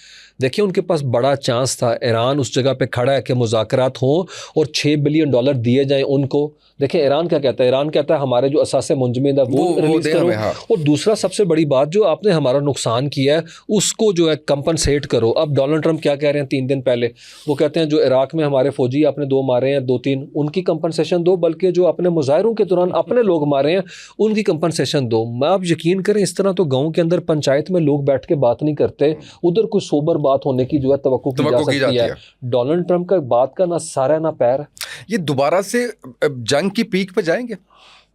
देखिए उनके पास बड़ा चांस था, ईरान उस जगह पे खड़ा है कि मुज़ाकरात हों और $6 बिलियन दिए जाएं उनको। देखिए ईरान क्या कहता है, ईरान कहता है हमारे जो असासे मुंजमद है वो रिलीज करो, और दूसरा सबसे बड़ी बात जो आपने हमारा नुकसान किया है उसको जो है कंपनसेट करो। अब डोनाल्ड ट्रंप क्या कह रहे हैं 3 दिन पहले, वो कहते हैं जो इराक में हमारे फौजी आपने 2 मारे हैं 2-3 उनकी कंपनसेशन दो, बल्कि जो अपने मुजाहिरों के दौरान अपने लोग मारे हैं उनकी कंपनसेशन दो। आप यकीन करें इस तरह तो गाँव के अंदर पंचायत में लोग बैठ के बात नहीं करते, उधर कोई सोबर बात होने की जो है तवक्को की जा सकती है। डोनाल्ड ट्रंप का बात का ना सारा ना पैर। ये दोबारा से जंग की पीक पे जाएंगे?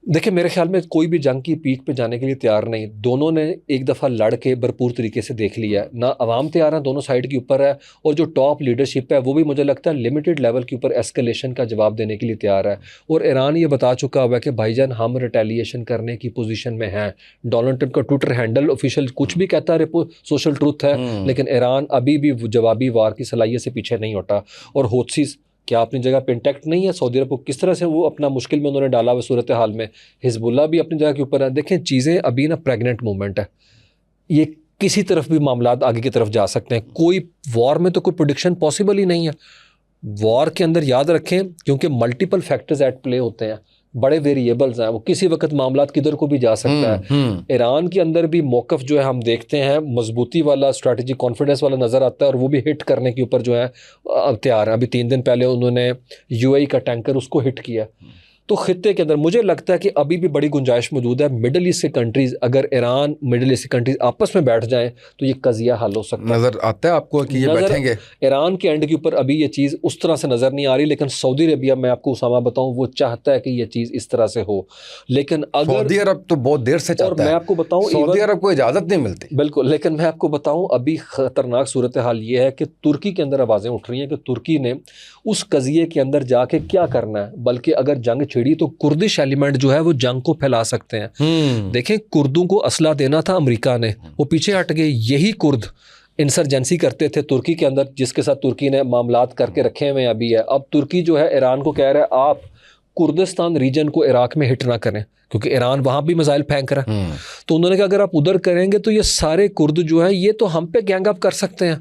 देखिए मेरे ख्याल में कोई भी जंग की पीक पे जाने के लिए तैयार नहीं। दोनों ने एक दफ़ा लड़ के भरपूर तरीके से देख लिया, ना अवाम तैयार है, दोनों साइड के ऊपर है, और जो टॉप लीडरशिप है वो भी मुझे लगता है लिमिटेड लेवल के ऊपर एस्केलेशन का जवाब देने के लिए तैयार है। और ईरान ये बता चुका हुआ है कि भाईजान हम रिटेलिएशन करने की पोजीशन में हैं। डोनाल्ड ट्रंप का ट्विटर हैंडल ऑफिशियल कुछ भी कहता है, सोशल ट्रूथ है, लेकिन ईरान अभी भी जवाबी वार की सलाहियत से पीछे नहीं हटा। और हौथीज़ क्या अपनी जगह पे इंटैक्ट नहीं है? सऊदी अरब को किस तरह से वो अपना मुश्किल में उन्होंने डाला हुआ सूरत हाल में, हिजबुल्ला भी अपनी जगह के ऊपर है। देखें चीज़ें अभी ना प्रेग्नेंट मूवमेंट है, ये किसी तरफ भी मामलात आगे की तरफ जा सकते हैं। कोई वॉर में तो कोई प्रेडिक्शन पॉसिबल ही नहीं है। वॉर के अंदर याद रखें क्योंकि मल्टीपल फैक्टर्स एट प्ले होते हैं, बड़े वेरिएबल्स हैं, वो किसी वक्त मामलात किधर को भी जा सकता है। ईरान के अंदर भी मौक़िफ़ जो है हम देखते हैं मजबूती वाला, स्ट्रैटेजिक कॉन्फिडेंस वाला नज़र आता है, और वो भी हिट करने के ऊपर जो है तैयार है। अभी 3 दिन पहले उन्होंने यूएई का टैंकर उसको हिट किया। तो खित्ते के अंदर मुझे लगता है कि अभी भी बड़ी गुंजाइश मौजूद है। मिडल ईस्ट के कंट्रीज़, अगर ईरान मिडल ईस्ट के कंट्रीज़ आपस में बैठ जाएं तो ये कज़िया हल हो सकता है। नज़र आता है आपको कि ये बैठेंगे? ईरान के एंड के ऊपर अभी ये चीज़ उस तरह से नज़र नहीं आ रही, लेकिन सऊदी अरबिया, मैं आपको उसामा बताऊं, वो चाहता है कि ये चीज़ इस तरह से हो। लेकिन अगर सऊदी अरब तो बहुत देर से चाहता है, मैं आपको बताऊं सऊदी अरब को इजाज़त नहीं मिलती। बिल्कुल, लेकिन मैं आपको बताऊं अभी ख़तरनाक सूरत हाल ये है कि तुर्की के अंदर आवाज़ें उठ रही हैं कि तुर्की ने उस कज़िये के अंदर जाके क्या करना है, बल्कि अगर जंग छिड़ी तो कुर्दिश एलिमेंट जो है वो जंग को फैला सकते हैं। देखें कुर्दों को असला देना था अमेरिका ने, वो पीछे हट गए। यही कुर्द इंसर्जेंसी करते थे तुर्की के अंदर, जिसके साथ तुर्की ने मामलात करके रखे हुए अभी है। अब तुर्की जो है ईरान को कह रहा है आप कुर्दिस्तान रीजन को इराक में हिट ना करें, क्योंकि ईरान वहाँ भी मिसाइल फेंक रहा है। तो उन्होंने कहा अगर आप उधर करेंगे तो ये सारे कुर्द जो है ये तो हम पे गैंग अप कर सकते हैं।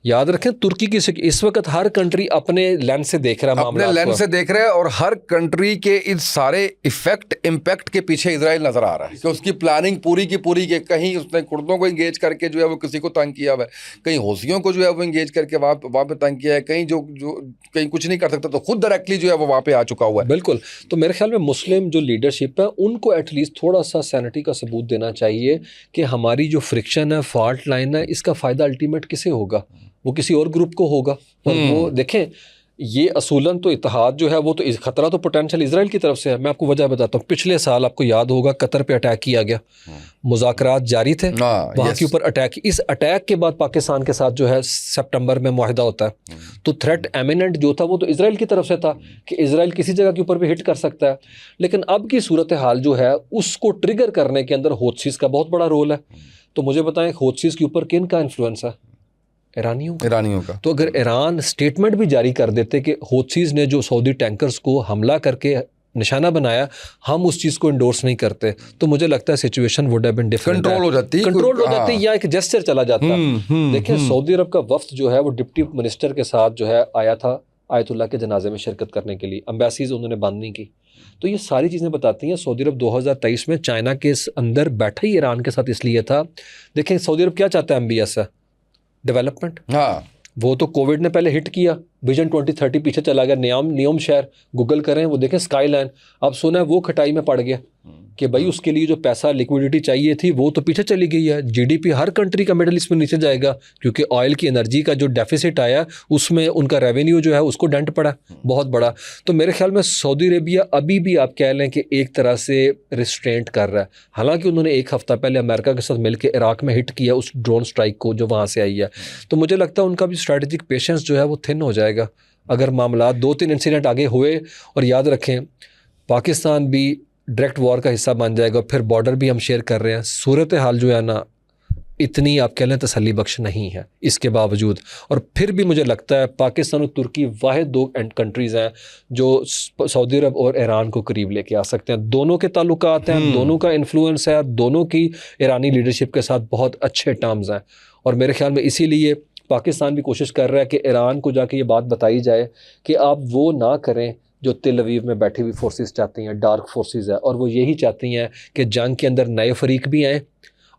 याद रखें तुर्की की इस वक्त हर कंट्री अपने लेंस से देख रहा है, अपने लेंस से देख रहा है, और हर कंट्री के इस सारे इम्पैक्ट के पीछे इजराइल नजर आ रहा है कि उसकी प्लानिंग पूरी की पूरी के कहीं उसने कुर्दों को इंगेज करके जो है वो किसी को तंग किया हुआ है, कहीं हौसियों को जो है वो इंगेज करके वहाँ पे तंग किया है, कहीं जो कहीं कुछ नहीं कर सकता तो खुद डायरेक्टली जो है वो वहाँ पे आ चुका हुआ है। बिल्कुल। तो मेरे ख्याल में मुस्लिम जो लीडरशिप है उनको एटलीस्ट थोड़ा सा सैनिटी का सबूत देना चाहिए कि हमारी जो फ्रिक्शन है, फॉल्ट लाइन है, इसका फ़ायदा अल्टीमेट किसे होगा? वो किसी और ग्रुप को होगा। और वो देखें ये असूलन तो इत्तेहाद जो है वो तो खतरा तो पोटेंशियल इजराइल की तरफ से है। मैं आपको वजह बताता हूँ, पिछले साल आपको याद होगा कतर पे अटैक किया गया, मुज़ाकरात जारी थे, वहाँ के ऊपर अटैक। इस अटैक के बाद पाकिस्तान के साथ जो है सितंबर में मुआहिदा होता है, तो थ्रेट एमिनेंट जो था वो तो इजराइल की तरफ से था कि इजराइल किसी जगह के ऊपर भी हिट कर सकता है। लेकिन अब की सूरत हाल जो है उसको ट्रिगर करने के अंदर हौथीज़ का बहुत बड़ा रोल है। तो मुझे बताएं हौथीज़ के ऊपर किन का इन्फ्लुएंस है? ईरानियों का। तो अगर ईरान स्टेटमेंट भी जारी कर देते कि हौथीज़ ने जो सऊदी टैंकर्स को हमला करके निशाना बनाया, हम उस चीज़ को इंडोर्स नहीं करते, तो मुझे लगता है situation would have been different. Control हो जाती, कंट्रोल हो जाती या एक जेस्चर चला जाता। देखिए सऊदी अरब का वफ्द जो है वो डिप्टी मिनिस्टर के साथ जो है आया था आयतुल्लाह के जनाजे में शिरकत करने के लिए, एम्बेसीज उन्होंने बंद नहीं की। तो ये सारी चीज़ें बताती हैं सऊदी अरब 2023 में चाइना के अंदर बैठा ही ईरान के साथ इसलिए था। देखें सऊदी अरब क्या चाहता है MBS से, डेवलपमेंट। हाँ, वो तो कोविड ने पहले हिट किया, विजन 2030 पीछे चला गया, नियम शहर गूगल करें, वो देखें स्काईलाइन, अब सुना है वो खटाई में पड़ गया कि भाई उसके लिए जो पैसा लिक्विडिटी चाहिए थी वो तो पीछे चली गई है। GDP हर कंट्री का मिडल ईस्ट में नीचे जाएगा क्योंकि ऑयल की एनर्जी का जो डेफिसिट आया उसमें उनका रेवेन्यू जो है उसको डेंट पड़ा बहुत बड़ा। तो मेरे ख्याल में सऊदी अरेबिया अभी भी आप कह लें कि एक तरह से रिस्ट्रेंट कर रहा है। हालांकि उन्होंने एक हफ्ता पहले अमेरिका के साथ मिलकर इराक में हिट किया उस ड्रोन स्ट्राइक को जो वहाँ से आई है। तो मुझे लगता है उनका भी स्ट्रैटेजिक पेशेंस जो है वो थिन हो जाएगा अगर मामला 2-3 इंसिडेंट आगे हुए। और याद रखें पाकिस्तान भी डायरेक्ट वॉर का हिस्सा बन जाएगा, फिर बॉर्डर भी हम शेयर कर रहे हैं। सूरत हाल जो है ना इतनी आप कह लें तसल्ली बख्श नहीं है इसके बावजूद। और फिर भी मुझे लगता है पाकिस्तान और तुर्की वाहिद 2 कंट्रीज़ हैं जो सऊदी अरब और ईरान को करीब लेके आ सकते हैं। दोनों के ताल्लुकात हैं, दोनों का इन्फ्लुएंस है, दोनों की ईरानी लीडरशिप के साथ बहुत अच्छे टर्म्स हैं। और मेरे ख्याल में इसीलिए पाकिस्तान भी कोशिश कर रहा है कि ईरान को जाके ये बात बताई जाए कि आप वो ना करें जो तेल अवीव में बैठी हुई फोर्सेस चाहती हैं, डार्क फोर्सेस है, और वो यही चाहती हैं कि जंग के अंदर नए फरीक भी आएँ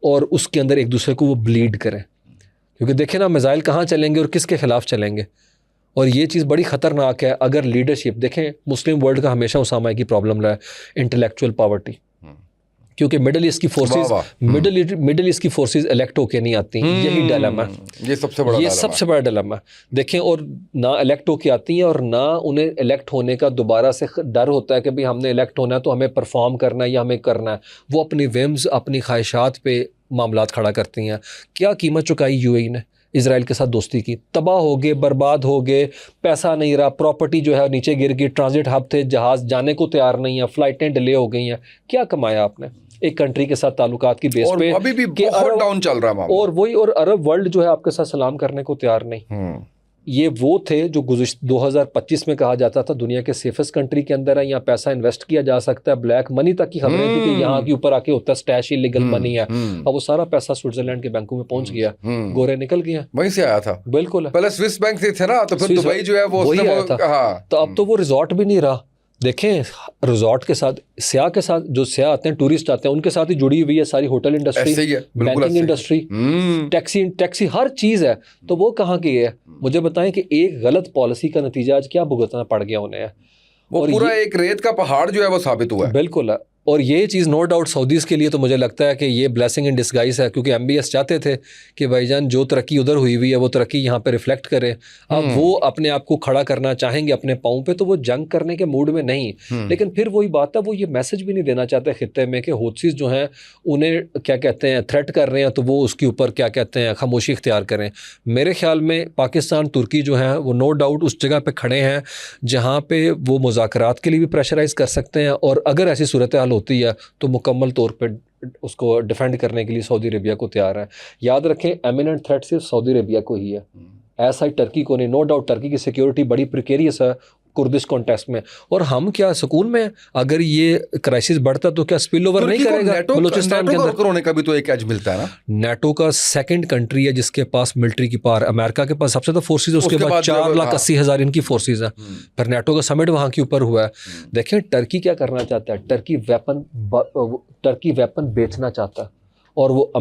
और उसके अंदर एक दूसरे को वो ब्लीड करें। क्योंकि देखें ना मिसाइल कहाँ चलेंगे और किसके ख़िलाफ़ चलेंगे, और ये चीज़ बड़ी ख़तरनाक है अगर लीडरशिप। देखें मुस्लिम वर्ल्ड का हमेशा उसामा की प्रॉब्लम रहा है इंटेलेक्चुअल पावर्टी, क्योंकि मिडल ईस्ट की फोर्सेस मिडल ईस्ट की फोर्सेस इलेक्ट होके नहीं आती, यही डिलेमा है, ये सबसे बड़ा डिलेमा। देखें और ना इलेक्ट होके आती हैं और ना उन्हें इलेक्ट होने का दोबारा से डर होता है कि भाई हमने इलेक्ट होना है तो हमें परफॉर्म करना है या हमें करना है। वो अपनी विम्स अपनी ख्वाहिशात पे मामलात खड़ा करती हैं। क्या कीमत चुकाई UAE ने इजराइल के साथ दोस्ती की, तबाह हो गए, बर्बाद हो गए, पैसा नहीं रहा, प्रॉपर्टी जो है नीचे गिर गई, ट्रांजिट हब थे, जहाज़ जाने को तैयार नहीं है, फ़्लाइटें डिले हो गई हैं। क्या कमाया आपने एक कंट्री के साथ ताल्लुकात की बेस पे? अभी भी बहुत डाउन चल रहा है मामला। और वही, और अरब वर्ल्ड जो है आपके साथ सलाम करने को तैयार नहीं। ये वो थे जो 2025 में कहा जाता था दुनिया के सेफेस्ट कंट्री के अंदर है, यहाँ पैसा इन्वेस्ट किया जा सकता है, ब्लैक मनी तक की खबरें थी कि यहाँ के ऊपर आके होता है स्टैश, इलीगल मनी है। अब वो सारा पैसा स्विट्जरलैंड के बैंकों में पहुंच गया, गोरे निकल गए, वहीं से आया था। बिल्कुल, पहले स्विस बैंक से थे ना, तो फिर दुबई जो है वो वही आया था। हाँ। तो अब तो वो रिजॉर्ट भी नहीं रहा। देखें रिजॉर्ट के साथ स्याह के साथ जो स्याह आते हैं, टूरिस्ट आते हैं, उनके साथ ही जुड़ी हुई है सारी hotel industry, banking industry, taxi हर चीज़ है। तो वो कहाँ की है? मुझे बताएं कि एक गलत पॉलिसी का नतीजा आज क्या भुगतना पड़ गया उन्हें है। वो पूरा एक रेत का पहाड़ जो है वो साबित हुआ है। बिल्कुल है। और ये चीज़ नो डाउट सऊदीज़ के लिए तो मुझे लगता है कि ये ब्लेसिंग इन डिस्गाइज है, क्योंकि MBS चाहते थे कि भाईजान जो तरक्की उधर हुई हुई है वो तरक्की यहाँ पे रिफ्लेक्ट करे। अब वो अपने आप को खड़ा करना चाहेंगे अपने पाँव पे, तो वो जंग करने के मूड में नहीं। लेकिन फिर वही बात है, वो ये मैसेज भी नहीं देना चाहते खित्ते में कि हौथीज़ जो हैं उन्हें क्या कहते हैं थ्रेट कर रहे हैं, तो वो उसके ऊपर क्या कहते हैं खामोशी इख्तियार करें। मेरे ख्याल में पाकिस्तान तुर्की जो है वो नो डाउट उस जगह पर खड़े हैं जहाँ पे वो मुज़ाकरात के लिए भी प्रेशराइज़ कर सकते हैं, और अगर ऐसी सूरत हाल होती है तो मुकम्मल तौर पे उसको डिफेंड करने के लिए सऊदी अरेबिया को तैयार है। याद रखें एमिनेंट थ्रेट सिर्फ सऊदी अरेबिया को ही है, ऐसा ही टर्की को नहीं। नो डाउट टर्की की सिक्योरिटी बड़ी प्रिकेरियस है कुर्दिश कॉन्टेक्स्ट में, और हम क्या सुकून में, अगर ये क्राइसिस बढ़ता तो क्या स्पिल ओवर नहीं करेगा बलूचिस्तान के अंदर? होने का भी तो एक एज मिलता है ना। नेटो का सेकंड कंट्री है जिसके पास मिलिट्री की पावर, अमेरिका के पास सबसे तो फोर्सेज, उसके बाद 4,80,000 इनकी फोर्सेज हैं, पर नेटो का समिट वहाँ के ऊपर हुआ है। देखें टर्की क्या करना चाहता है, टर्की वेपन बेचना चाहता है, और वो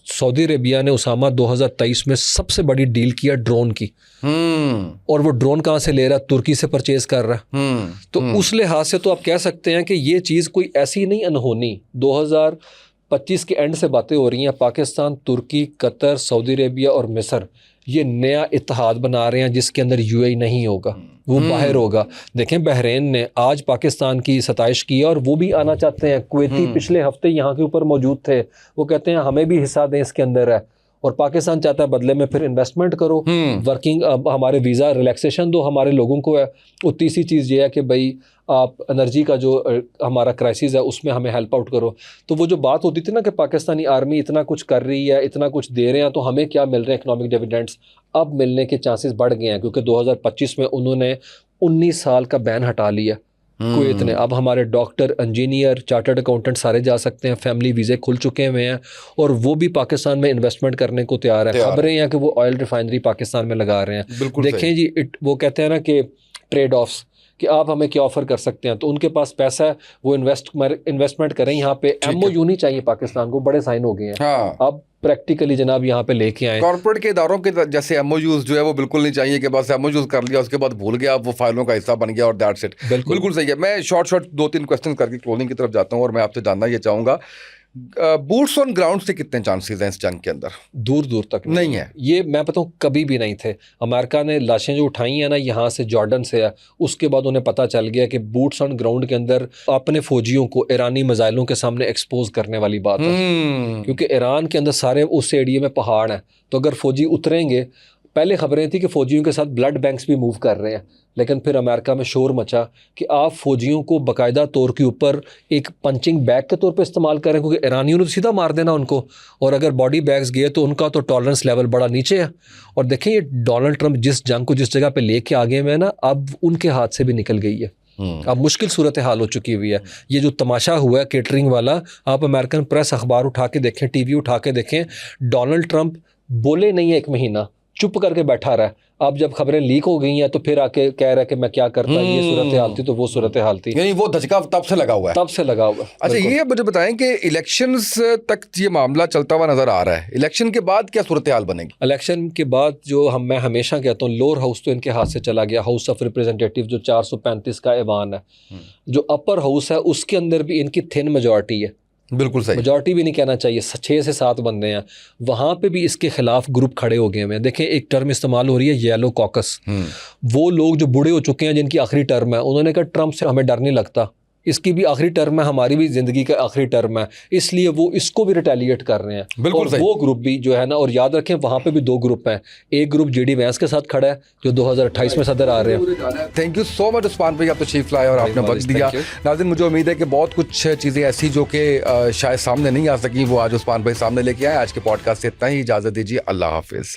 सऊदी अरेबिया ने उसामा 2023 में सबसे बड़ी डील किया ड्रोन की, और वो ड्रोन कहाँ से ले रहा है? तुर्की से परचेज कर रहा है। तो उस लिहाज से तो आप कह सकते हैं कि ये चीज़ कोई ऐसी नहीं अनहोनी। 2025 के एंड से बातें हो रही हैं, पाकिस्तान, तुर्की, कतर, सऊदी अरेबिया और मिस्र ये नया इत्तेहाद बना रहे हैं जिसके अंदर UAE नहीं होगा, वो बाहर होगा। देखें बहरीन ने आज पाकिस्तान की सताइश की और वो भी आना चाहते हैं। कुवैती पिछले हफ्ते यहाँ के ऊपर मौजूद थे, वो कहते हैं हमें भी हिस्सा दें इसके अंदर है, और पाकिस्तान चाहता है बदले में फिर इन्वेस्टमेंट करो, वर्किंग हमारे वीज़ा रिलैक्सेशन दो हमारे लोगों को है। और तीसरी चीज़ ये है कि भाई आप एनर्जी का जो हमारा क्राइसिस है उसमें हमें हेल्प आउट करो। तो वो जो बात होती थी ना कि पाकिस्तानी आर्मी इतना कुछ कर रही है, इतना कुछ दे रहे हैं, तो हमें क्या मिल रहे हैं इकोनॉमिक डिविडेंड्स, अब मिलने के चांसेस बढ़ गए हैं, क्योंकि 2025 में उन्होंने 19 साल का बैन हटा लिया कुवैत ने। अब हमारे डॉक्टर, इंजीनियर, चार्टर्ड अकाउंटेंट सारे जा सकते हैं, फैमिली वीज़े खुल चुके हुए हैं और वो भी पाकिस्तान में इन्वेस्टमेंट करने को तैयार है। खबरें हैं कि वो ऑयल रिफाइनरी पाकिस्तान में लगा रहे हैं। बिल्कुल देखें जी, वो कहते हैं ना कि ट्रेड ऑफ्स, कि आप हमें क्या ऑफ़र कर सकते हैं, तो उनके पास पैसा है, वो इन्वेस्टमेंट करें। यहाँ पे MOU नहीं चाहिए पाकिस्तान को, बड़े साइन हो गए हैं। हाँ, अब प्रैक्टिकली जनाब यहाँ पे लेके आए। कॉर्पोरेट के इदारों के जैसे MOUs जो है वो बिल्कुल नहीं चाहिए कि बस MOUs कर लिया उसके बाद भूल गया, वो फाइलों का हिस्सा बन गया और दैट्स इट। बिल्कुल सही है। मैं शॉर्ट 2-3 क्वेश्चन करके क्लोजिंग की तरफ जाता हूँ और मैं आपसे जानना ये चाहूँगा, बूट्स ऑन ग्राउंड से कितने चांसेस हैं इस जंग के अंदर? दूर दूर तक नहीं है। ये मैं बताऊँ कभी भी नहीं थे। अमेरिका ने लाशें जो उठाई हैं ना यहाँ से, जॉर्डन से है, उसके बाद उन्हें पता चल गया कि बूट्स ऑन ग्राउंड के अंदर अपने फौजियों को ईरानी मिसाइलों के सामने एक्सपोज करने वाली बात है। क्योंकि ईरान के अंदर सारे उस एरिया में पहाड़ हैं, तो अगर फौजी उतरेंगे, पहले खबरें थी कि फ़ौजियों के साथ ब्लड बैंक्स भी मूव कर रहे हैं, लेकिन फिर अमेरिका में शोर मचा कि आप फ़ौजियों को बाकायदा तौर के ऊपर एक पंचिंग बैग के तौर पे इस्तेमाल करें, क्योंकि ईरानियों ने तो सीधा मार देना उनको, और अगर बॉडी बैग्स गए तो उनका तो टॉलरेंस लेवल बड़ा नीचे है। और देखें ये डोनाल्ड ट्रंप जिस जंग को जिस जगह पे लेके आ गए हैं ना, अब उनके हाथ से भी निकल गई है। अब मुश्किल सूरत हाल हो चुकी हुई है। ये जो तमाशा हुआ है केटरिंग वाला, आप अमेरिकन प्रेस अखबार उठा के देखें, टीवी उठा के देखें, डोनाल्ड ट्रंप बोले नहीं है, 1 महीना चुप करके बैठा रहा। अब जब खबरें लीक हो गई हैं तो फिर आके कह रहा है कि मैं क्या करता, ये सूरत हाल थी तो वो सूरत हाल थी। यानी वो धचका तब से लगा हुआ है। तब से लगा हुआ है। अच्छा, ये मुझे बताएं कि इलेक्शंस तक ये मामला चलता हुआ नजर आ रहा है, इलेक्शन के बाद क्या सूरत हाल बनेगी? इलेक्शन के बाद जो मैं हमेशा कहता हूँ, लोअर हाउस तो इनके हाथ से चला गया, हाउस ऑफ रिप्रेजेंटेटिव जो 435 का ऐवान है, जो अपर हाउस है उसके अंदर भी इनकी थिन मेजॉरिटी है। बिल्कुल सही, मेजॉरिटी भी नहीं कहना चाहिए, 6 से 7 बंदे हैं, वहाँ पे भी इसके खिलाफ ग्रुप खड़े हो गए हैं। देखें एक टर्म इस्तेमाल हो रही है येलो कॉकस, वो लोग जो बूढ़े हो चुके हैं जिनकी आखिरी टर्म है, उन्होंने कहा ट्रंप से हमें डर नहीं लगता, इसकी भी आखिरी टर्म है, हमारी भी ज़िंदगी का आखिरी टर्म है, इसलिए वो इसको भी रिटेलिएट कर रहे हैं। बिल्कुल और सही। वो ग्रुप भी जो है ना, और याद रखें वहाँ पे भी 2 ग्रुप हैं, एक ग्रुप JD वैंस के साथ खड़ा है जो 2028 में सदर आ रहे हैं। Thank you so much Usman भाई, आप तशरीफ लाए और आपने वक्त दिया। नाज़रीन, मुझे उम्मीद है कि बहुत कुछ चीज़ें ऐसी जो कि शायद सामने नहीं आ सकी, वो आज उस्मान भाई सामने लेके आए। आज के पॉडकास्ट से इतना ही, इजाज़त दीजिए, अल्लाह हाफिज़।